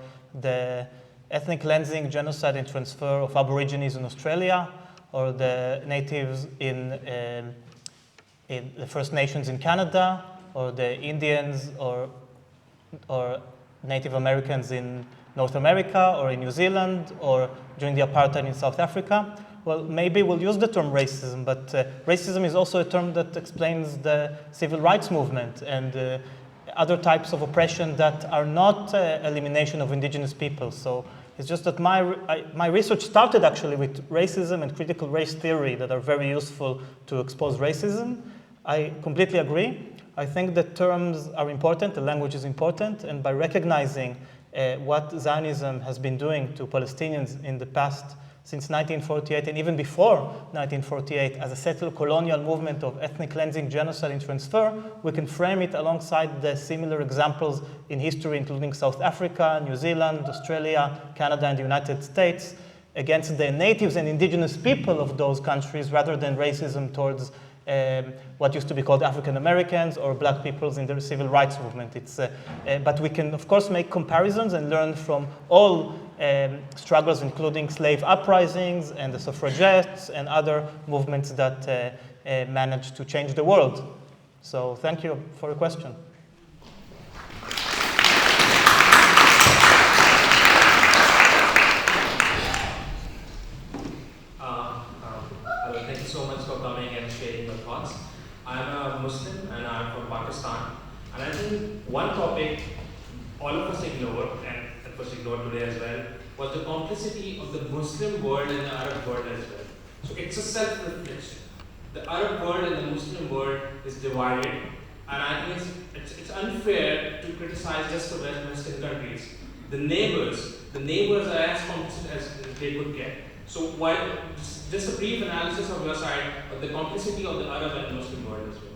the ethnic cleansing, genocide and transfer of Aborigines in Australia, or the natives in the First Nations in Canada, or the Indians or Native Americans in North America or in New Zealand or during the apartheid in South Africa? Well, maybe we'll use the term racism, but racism is also a term that explains the civil rights movement and other types of oppression that are not elimination of indigenous people. So it's just that my research started actually with racism and critical race theory that are very useful to expose racism. I completely agree. I think the terms are important, the language is important, and by recognizing what Zionism has been doing to Palestinians in the past since 1948 and even before 1948 as a settler colonial movement of ethnic cleansing, genocide and transfer, we can frame it alongside the similar examples in history, including South Africa, New Zealand, Australia, Canada and the United States, against the natives and indigenous people of those countries rather than racism towards what used to be called African Americans or black peoples in the civil rights movement. But we can, of course, make comparisons and learn from all struggles, including slave uprisings and the suffragettes and other movements that managed to change the world. So thank you for your question. Thank you so much for coming and sharing your thoughts. I'm a Muslim and I'm from Pakistan. And I think one topic all of us ignored, and it was ignored today as well, was the complicity of the Muslim world and the Arab world as well. So it's a self-reflection. The Arab world and the Muslim world is divided, and I think it's unfair to criticize just the Western countries. The neighbors are as complicit as they could get. So while just a brief analysis of your side of the complicity of the Arab and Muslim world as well.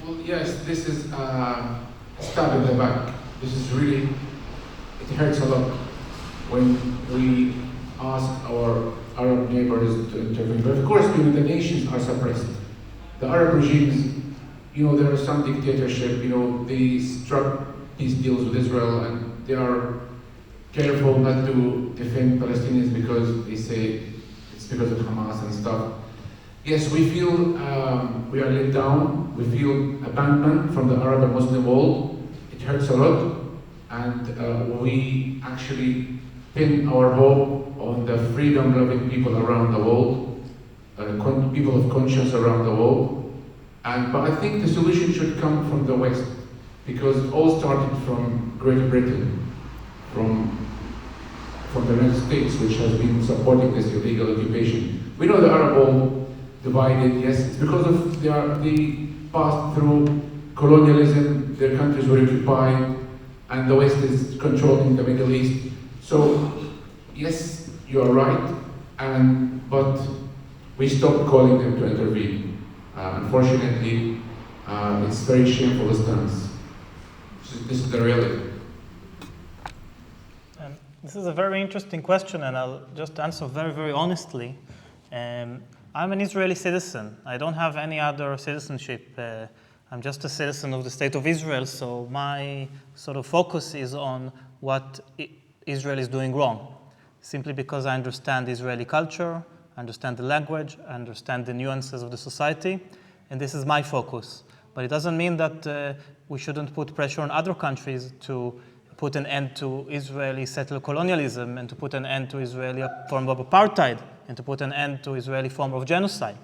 Well, yes, this is stab in the back. This is really, it hurts a lot when we ask our Arab neighbors to intervene. But of course, the nations are suppressed. The Arab regimes, there are some dictatorship, they struck peace deals with Israel and they are careful not to defend Palestinians because they say it's because of Hamas and stuff. Yes, we feel we are let down. We feel abandonment from the Arab and Muslim world. It hurts a lot, and we actually pin our hope on the freedom-loving people around the world, people of conscience around the world. But I think the solution should come from the West, because it all started from Great Britain, from from the United States, which has been supporting this illegal occupation. We know the Arab world divided, yes, it's because of they passed through colonialism, their countries were occupied, and the West is controlling the Middle East. So, yes, you are right, but we stopped calling them to intervene. Unfortunately, it's very shameful stance. This is the reality. This is a very interesting question, and I'll just answer very, very honestly. I'm an Israeli citizen. I don't have any other citizenship. I'm just a citizen of the state of Israel, so my sort of focus is on what Israel is doing wrong, simply because I understand Israeli culture, I understand the language, I understand the nuances of the society, and this is my focus. But it doesn't mean that we shouldn't put pressure on other countries to put an end to Israeli settler colonialism and to put an end to Israeli form of apartheid and to put an end to Israeli form of genocide.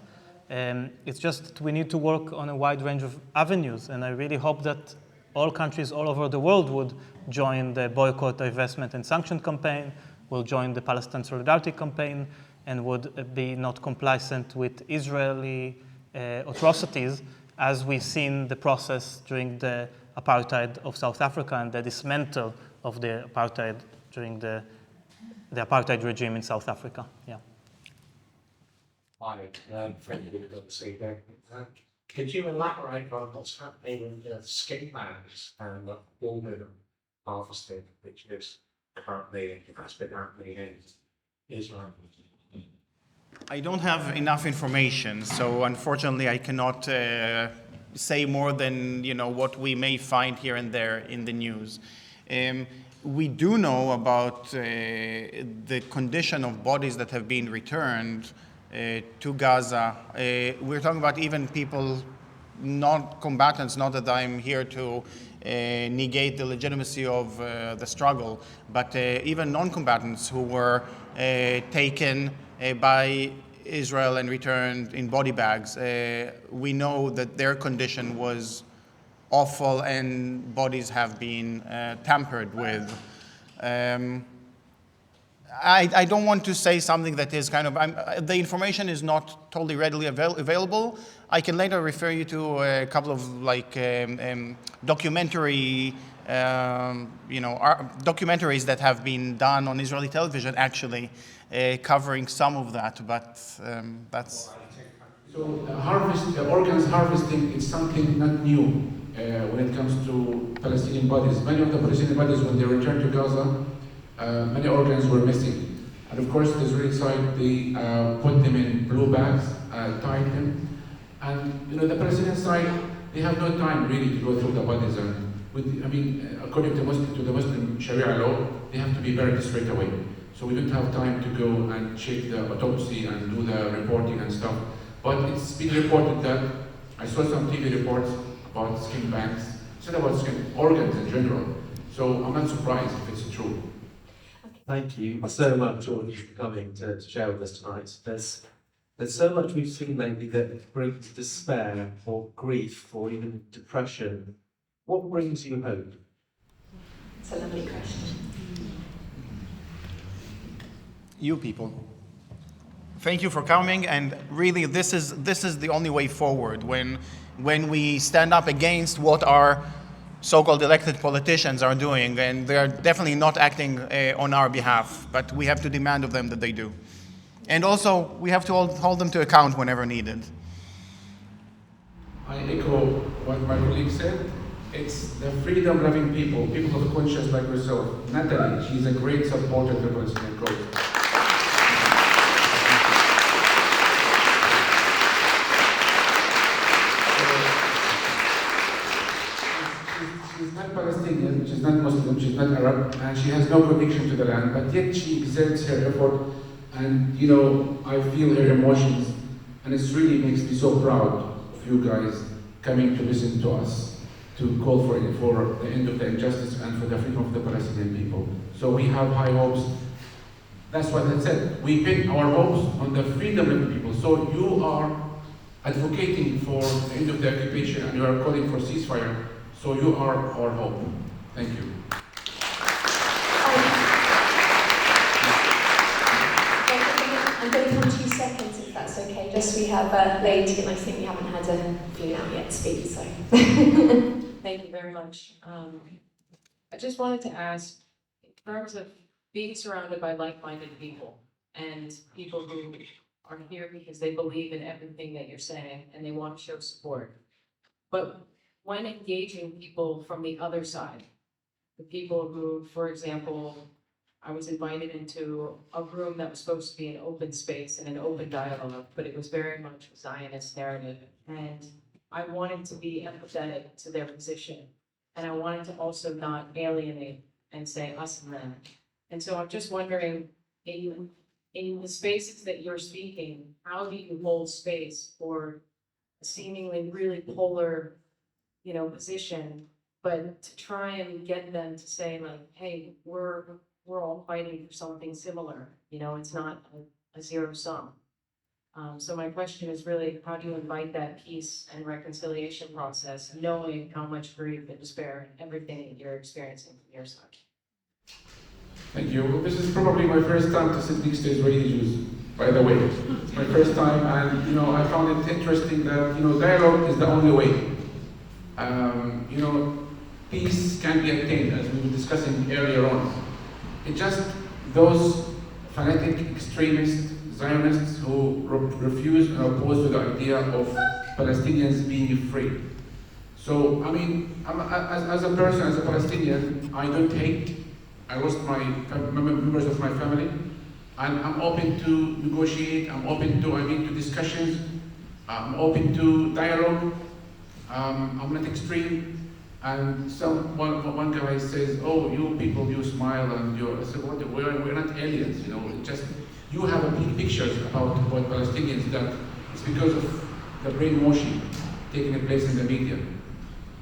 It's just that we need to work on a wide range of avenues, and I really hope that all countries all over the world would join the boycott, divestment, and sanction campaign, will join the Palestine solidarity campaign, and would be not complacent with Israeli atrocities, as we've seen the process during the apartheid of South Africa and the dismantle of the apartheid during the apartheid regime in South Africa. Yeah. Hi, friend of the CJ. Could you elaborate on what's happening in the skin bands and the organ harvesting, which is currently has been happening in Israel? I don't have enough information, so unfortunately I cannot say more than what we may find here and there in the news. We do know about the condition of bodies that have been returned to Gaza. We're talking about even people, not combatants, not that I'm here to negate the legitimacy of the struggle, but even non-combatants who were taken by Israel and returned in body bags. We know that their condition was awful and bodies have been tampered with. I don't want to say something that is kind of, the information is not totally readily available. I can later refer you to a couple of documentary, documentaries that have been done on Israeli television actually covering some of that, but that's... So the organs harvesting is something not new when it comes to Palestinian bodies. Many of the Palestinian bodies, when they returned to Gaza, many organs were missing. And of course, the Israeli side, they put them in blue bags, tied them. And the Palestinian side, they have no time really to go through the bodies. And according to the Muslim Sharia law, they have to be buried straight away. So we don't have time to go and check the autopsy and do the reporting and stuff. But it's been reported that, I saw some TV reports about skin banks. It's not about skin, organs in general. So I'm not surprised if it's true. Thank you so much, Ronnie, for coming to share with us tonight. There's so much we've seen lately that brings despair or grief or even depression. What brings you hope? It's a lovely question. You people. Thank you for coming, and really this is the only way forward when we stand up against what our so-called elected politicians are doing, and they are definitely not acting on our behalf, but we have to demand of them that they do. And also, we have to hold them to account whenever needed. I echo what my colleague said. It's the freedom-loving people of conscience like yourself. Natalie, she's a great supporter of the Palestinian cause. She's not Palestinian, she's not Muslim, she's not Arab, and she has no connection to the land, but yet she exerts her effort, and I feel her emotions, and it really makes me so proud of you guys coming to listen to us, to call for the end of the injustice and for the freedom of the Palestinian people. So we have high hopes. That's what I said. We pin our hopes on the freedom of the people. So you are advocating for the end of the occupation and you are calling for ceasefire. So you are our hope. Thank you. Yes, we have lady, and I think we haven't had a female yet speak, so. Thank you very much. I just wanted to ask, in terms of being surrounded by like-minded people and people who are here because they believe in everything that you're saying and they want to show support. But when engaging people from the other side, the people who, for example, I was invited into a room that was supposed to be an open space and an open dialogue, but it was very much a Zionist narrative. And I wanted to be empathetic to their position. And I wanted to also not alienate and say us and them. And so I'm just wondering, in the spaces that you're speaking, how do you hold space for a seemingly really polar, position, but to try and get them to say like, hey, we're all fighting for something similar. It's not a zero sum. So my question is really, how do you invite that peace and reconciliation process, knowing how much grief and despair and everything that you're experiencing from your side? Thank you. Well, this is probably my first time to sit next to Israeli Jews, by the way. It's my first time, and I found it interesting that dialogue is the only way. Peace can be attained, as we were discussing earlier on. It's just those fanatic extremists, Zionists who refuse and oppose to the idea of Palestinians being free. So, as a person, as a Palestinian, I don't hate. I lost my members of my family, and I'm open to negotiate. I'm open to discussions. I'm open to dialogue. I'm not extreme. And one guy says, "Oh, you people, you smile and I said, "What? We're not aliens, It's just you have a big pictures about Palestinians that it's because of the brainwashing taking place in the media.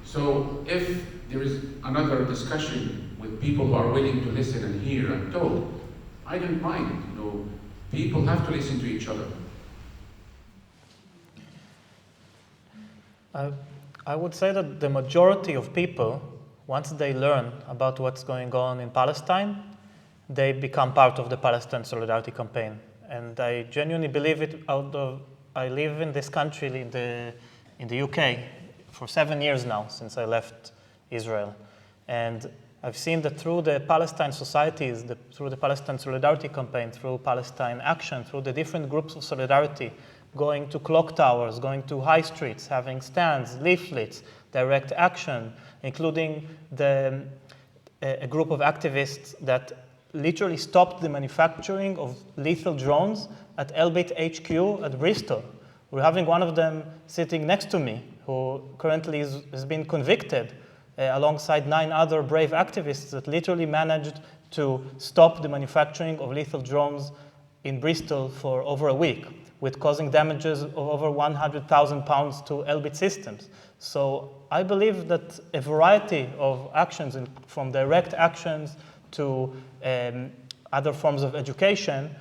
So if there is another discussion with people who are willing to listen and hear and talk, I don't mind. People have to listen to each other." I would say that the majority of people, once they learn about what's going on in Palestine, they become part of the Palestine Solidarity Campaign. And I genuinely believe it. I live in this country, in the UK, for 7 years now, since I left Israel. And I've seen that through the Palestine societies, through the Palestine Solidarity Campaign, through Palestine Action, through the different groups of solidarity, going to clock towers, going to high streets, having stands, leaflets, direct action, including a group of activists that literally stopped the manufacturing of lethal drones at Elbit HQ at Bristol. We're having one of them sitting next to me, who currently has been convicted alongside 9 other brave activists that literally managed to stop the manufacturing of lethal drones in Bristol for over a week, with causing damages of over £100,000 to Elbit systems. So I believe that a variety of actions, from direct actions to other forms of education,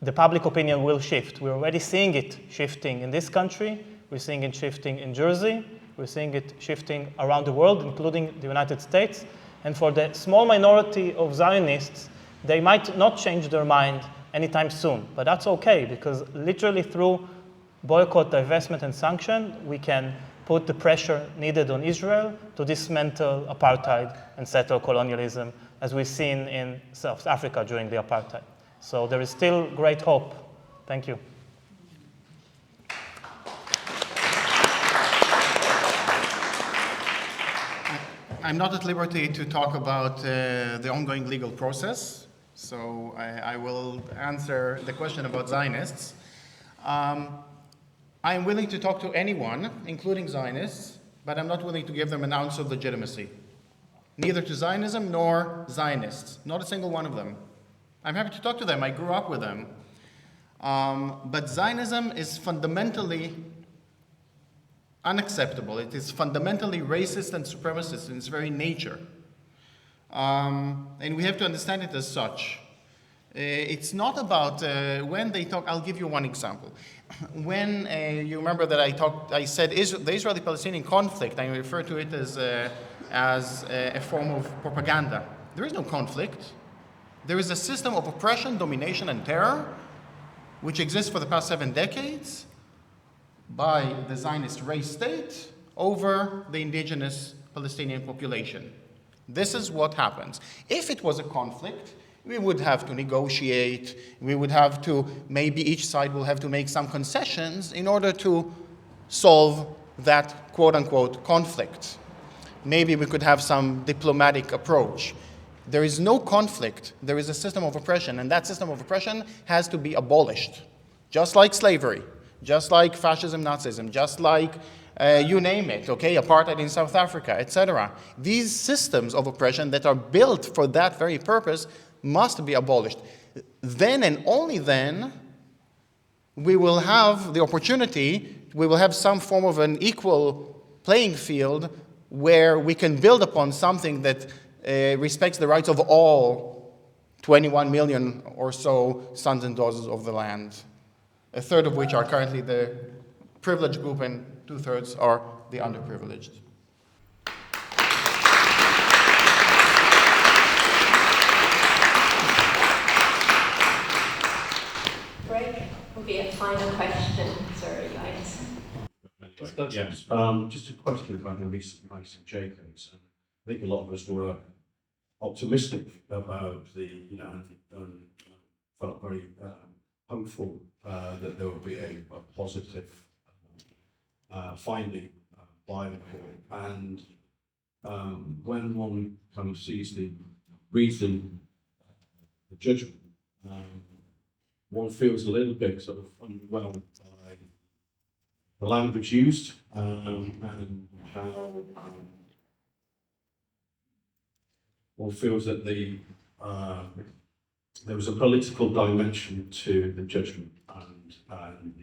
the public opinion will shift. We're already seeing it shifting in this country. We're seeing it shifting in Jersey. We're seeing it shifting around the world, including the United States. And for the small minority of Zionists, they might not change their mind anytime soon. But that's okay, because literally through boycott, divestment, and sanction, we can put the pressure needed on Israel to dismantle apartheid and settle colonialism, as we've seen in South Africa during the apartheid. So there is still great hope. Thank you. I'm not at liberty to talk about the ongoing legal process, so I will answer the question about Zionists. I am willing to talk to anyone, including Zionists, but I'm not willing to give them an ounce of legitimacy. Neither to Zionism nor Zionists, not a single one of them. I'm happy to talk to them, I grew up with them. But Zionism is fundamentally unacceptable. It is fundamentally racist and supremacist in its very nature. And we have to understand it as such. It's not about when they talk. I'll give you one example. When you remember that I said the Israeli-Palestinian conflict, I refer to it as a form of propaganda. There is no conflict. There is a system of oppression, domination, and terror which exists for the past 7 decades by the Zionist race state over the indigenous Palestinian population. This is what happens. If it was a conflict, we would have to negotiate, we would have to, maybe each side will have to make some concessions in order to solve that quote-unquote conflict. Maybe we could have some diplomatic approach. There is no conflict, there is a system of oppression, and that system of oppression has to be abolished. Just like slavery, just like fascism, Nazism, just like you name it, okay, apartheid in South Africa, etc. These systems of oppression that are built for that very purpose must be abolished. Then and only then we will have the opportunity, we will have some form of an equal playing field where we can build upon something that respects the rights of all 21 million or so sons and daughters of the land, a third of which are currently the privileged group and 2/3 are the underprivileged. Break will be a final question. Sorry, guys. Yes, just a question about the recent ICJ case. I think a lot of us were optimistic about felt very hopeful that there would be a positive finding by the court. And when one kind of sees the reason, the judgment, one feels a little bit sort of underwhelmed by the language used and how one feels that there was a political dimension to the judgment and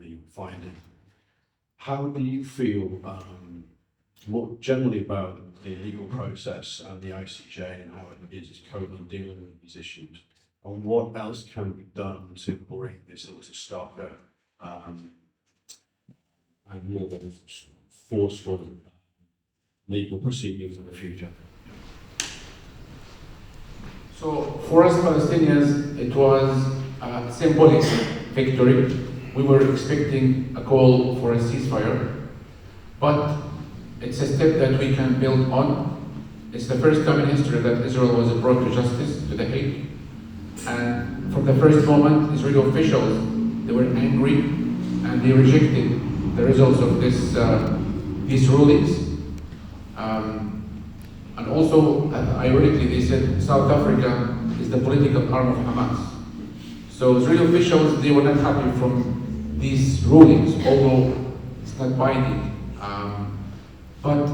the finding. How do you feel more generally about the legal process and the ICJ and how it is currently dealing with these issues? And what else can be done to bring this into starker and more forceful legal proceedings in the future? So for us Palestinians, it was a symbolic victory. We were expecting a call for a ceasefire, but it's a step that we can build on. It's the first time in history that Israel was brought to justice, to The Hague. And from the first moment, Israeli officials, they were angry and they rejected the results of these rulings. And also, ironically, they said South Africa is the political arm of Hamas. So Israeli officials, they were not happy from these rulings, although it's not binding. But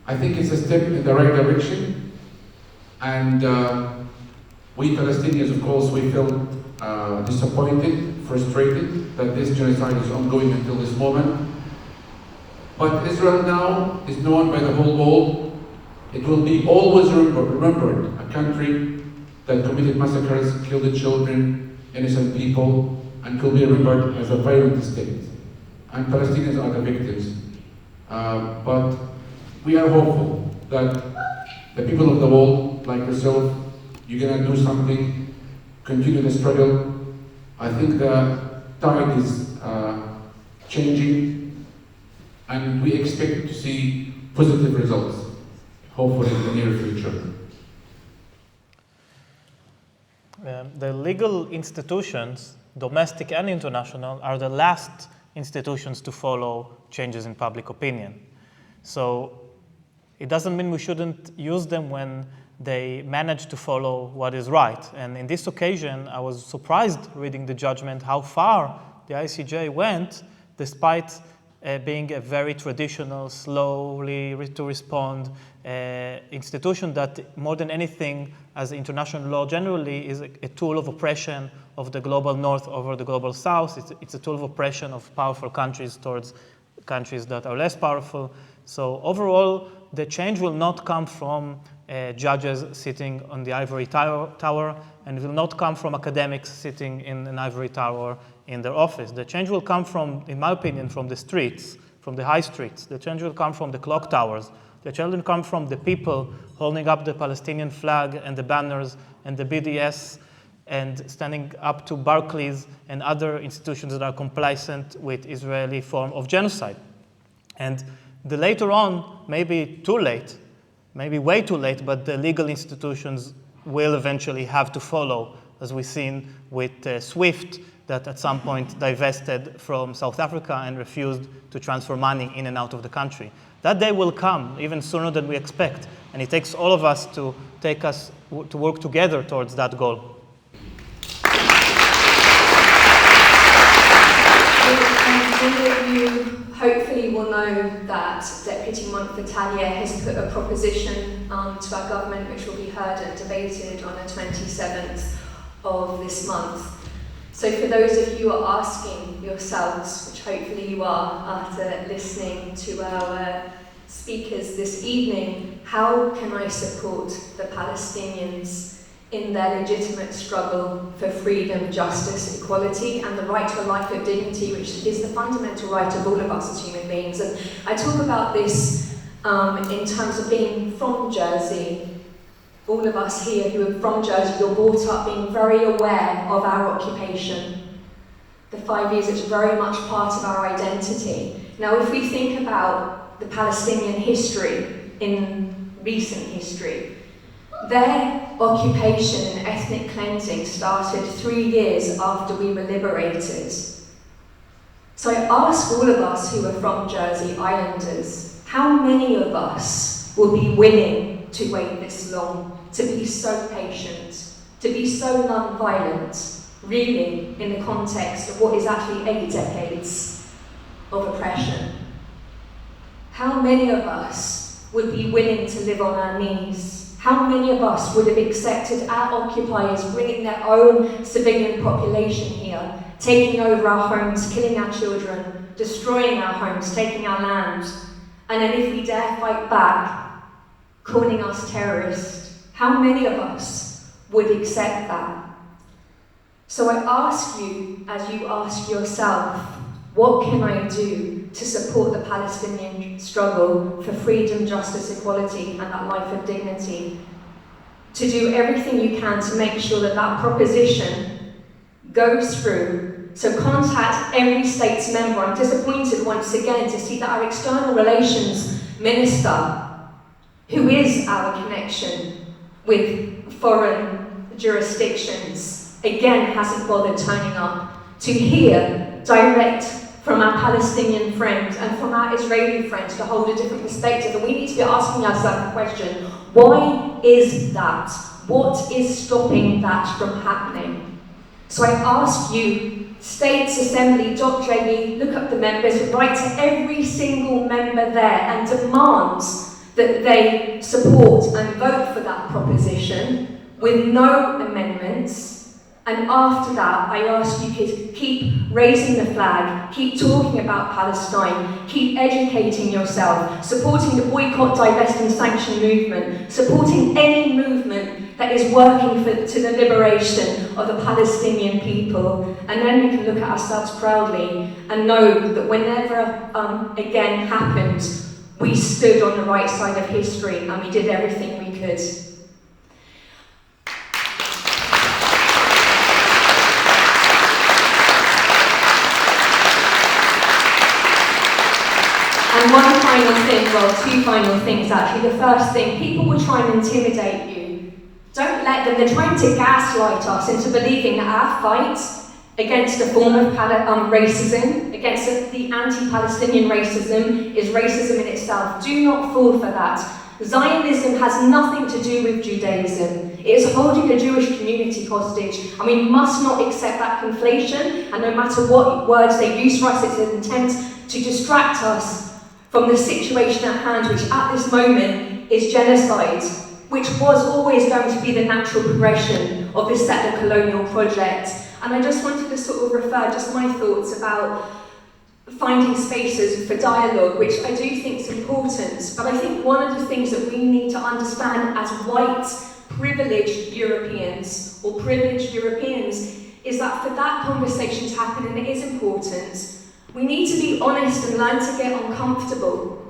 I think it's a step in the right direction. And we Palestinians, of course, we felt disappointed, frustrated that this genocide is ongoing until this moment. But Israel now is known by the whole world. It will be always remembered, a country that committed massacres, killed the children, innocent people, and will be remembered as a violent state. And Palestinians are the victims. But we are hopeful that the people of the world, like yourself, you're gonna do something, continue the struggle. I think the tide is changing, and we expect to see positive results, hopefully in the near future. The legal institutions, domestic and international, are the last institutions to follow changes in public opinion. So it doesn't mean we shouldn't use them when they manage to follow what is right. And in this occasion, I was surprised reading the judgment how far the ICJ went, despite being a very traditional, slowly to respond institution that more than anything, as international law generally, is a tool of oppression of the global north over the global south. It's a tool of oppression of powerful countries towards countries that are less powerful. So overall, the change will not come from judges sitting on the ivory tower, and it will not come from academics sitting in an ivory tower in their office. The change will come from, in my opinion, from the streets, from the high streets. The change will come from the clock towers. The change will come from the people holding up the Palestinian flag and the banners and the BDS and standing up to Barclays and other institutions that are complacent with Israeli form of genocide. And the later on, maybe too late, maybe way too late, but the legal institutions will eventually have to follow, as we've seen with SWIFT, that at some point divested from South Africa and refused to transfer money in and out of the country. That day will come even sooner than we expect, and it takes all of us to work together towards that goal. Many of you hopefully will know that Deputy Montpellier has put a proposition to our government which will be heard and debated on the 27th of this month. So for those of you who are asking yourselves, which hopefully you are after listening to our speakers this evening, how can I support the Palestinians in their legitimate struggle for freedom, justice, equality, and the right to a life of dignity, which is the fundamental right of all of us as human beings. And I talk about this in terms of being from Jersey. All of us here who are from Jersey, you're brought up being very aware of our occupation. The 5 years, it's very much part of our identity. Now, if we think about the Palestinian history in recent history, their occupation and ethnic cleansing started 3 years after we were liberated. So I ask all of us who are from Jersey, Islanders, how many of us will be willing to wait this long, to be so patient, to be so non-violent, really, in the context of what is actually 8 decades of oppression? How many of us would be willing to live on our knees? How many of us would have accepted our occupiers bringing their own civilian population here, taking over our homes, killing our children, destroying our homes, taking our land, and then if we dare fight back, calling us terrorists? How many of us would accept that? So I ask you, as you ask yourself, what can I do to support the Palestinian struggle for freedom, justice, equality, and that life of dignity? To do everything you can to make sure that that proposition goes through. So contact every state's member. I'm disappointed once again to see that our external relations minister, who is our connection with foreign jurisdictions, again hasn't bothered turning up to hear direct from our Palestinian friends and from our Israeli friends to hold a different perspective. And we need to be asking ourselves the question, why is that? What is stopping that from happening? So I ask you, statesassembly.je, look up the members, write to every single member there and demand that they support and vote for that proposition with no amendments. And after that, I ask you to keep raising the flag, keep talking about Palestine, keep educating yourself, supporting the boycott, divest and sanction movement, supporting any movement that is working to the liberation of the Palestinian people. And then we can look at ourselves proudly and know that whenever again happened, we stood on the right side of history and we did everything we could. And one final thing, well, two final things actually. The first thing, people will try and intimidate you. Don't let them, they're trying to gaslight us into believing that our fight against a form of racism, against the anti-Palestinian racism, is racism in itself. Do not fall for that. Zionism has nothing to do with Judaism. It is holding the Jewish community hostage, and we must not accept that conflation, and no matter what words they use for us, it's an attempt to distract us from the situation at hand, which at this moment is genocide, which was always going to be the natural progression of this settler colonial project. And I just wanted to sort of refer just my thoughts about finding spaces for dialogue, which I do think is important. But I think one of the things that we need to understand as white, privileged Europeans, or privileged Europeans, is that for that conversation to happen, and it is important, we need to be honest and learn to get uncomfortable.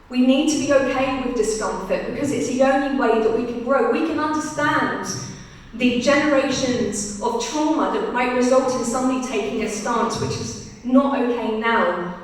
We need to be okay with discomfort because it's the only way that we can grow. We can understand the generations of trauma that might result in somebody taking a stance which is not okay now.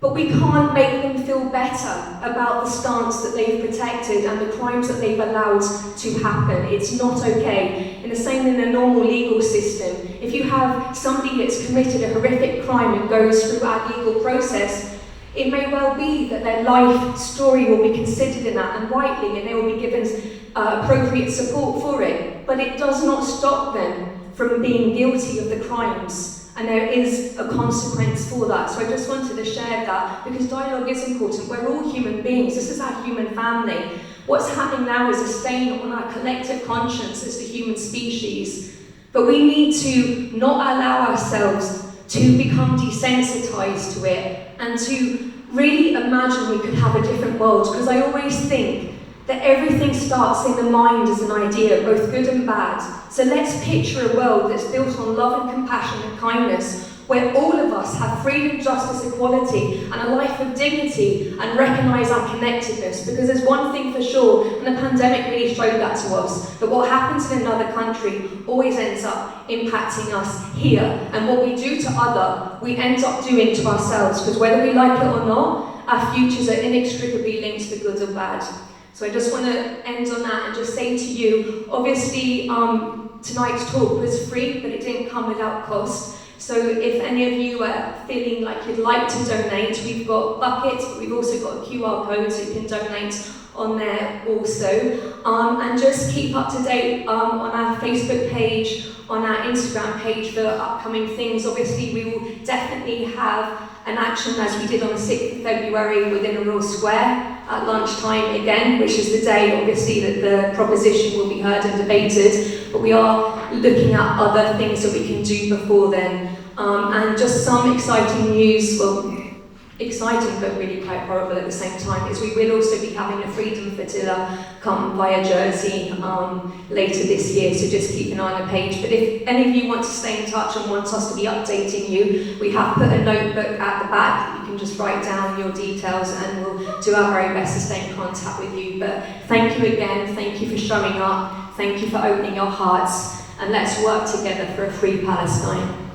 But we can't make them feel better about the stance that they've protected and the crimes that they've allowed to happen. It's not okay. In the same in a normal legal system, if you have somebody that's committed a horrific crime and goes through our legal process, it may well be that their life story will be considered in that, and rightly, and they will be given appropriate support for it. But it does not stop them from being guilty of the crimes, and there is a consequence for that. So I just wanted to share that, because dialogue is important. We're all human beings. This is our human family. What's happening now is a stain on our collective conscience as the human species. But we need to not allow ourselves to become desensitized to it and to really imagine we could have a different world, because I always think that everything starts in the mind as an idea, both good and bad. So let's picture a world that's built on love and compassion and kindness, where all of us have freedom, justice, equality, and a life of dignity, and recognise our connectedness. Because there's one thing for sure, and the pandemic really showed that to us, that what happens in another country always ends up impacting us here. And what we do to other, we end up doing to ourselves, because whether we like it or not, our futures are inextricably linked to good or bad. So I just want to end on that and just say to you, obviously tonight's talk was free, but it didn't come without cost. So if any of you are feeling like you'd like to donate, we've got buckets, but we've also got a QR code so you can donate on there also. And just keep up to date on our Facebook page, on our Instagram page for upcoming things. Obviously we will definitely have an action as we did on the 6th of February within a Royal Square at lunchtime again, which is the day obviously that the proposition will be heard and debated, but we are looking at other things that we can do before then. And just some exciting news, well, exciting but really quite horrible at the same time, is we will also be having a Freedom Flotilla come via Jersey later this year, so just keep an eye on the page. But if any of you want to stay in touch and want us to be updating you, we have put a notebook at the back that you can just write down your details, and we'll do our very best to stay in contact with you. But thank you again, thank you for showing up, thank you for opening your hearts, and let's work together for a free Palestine.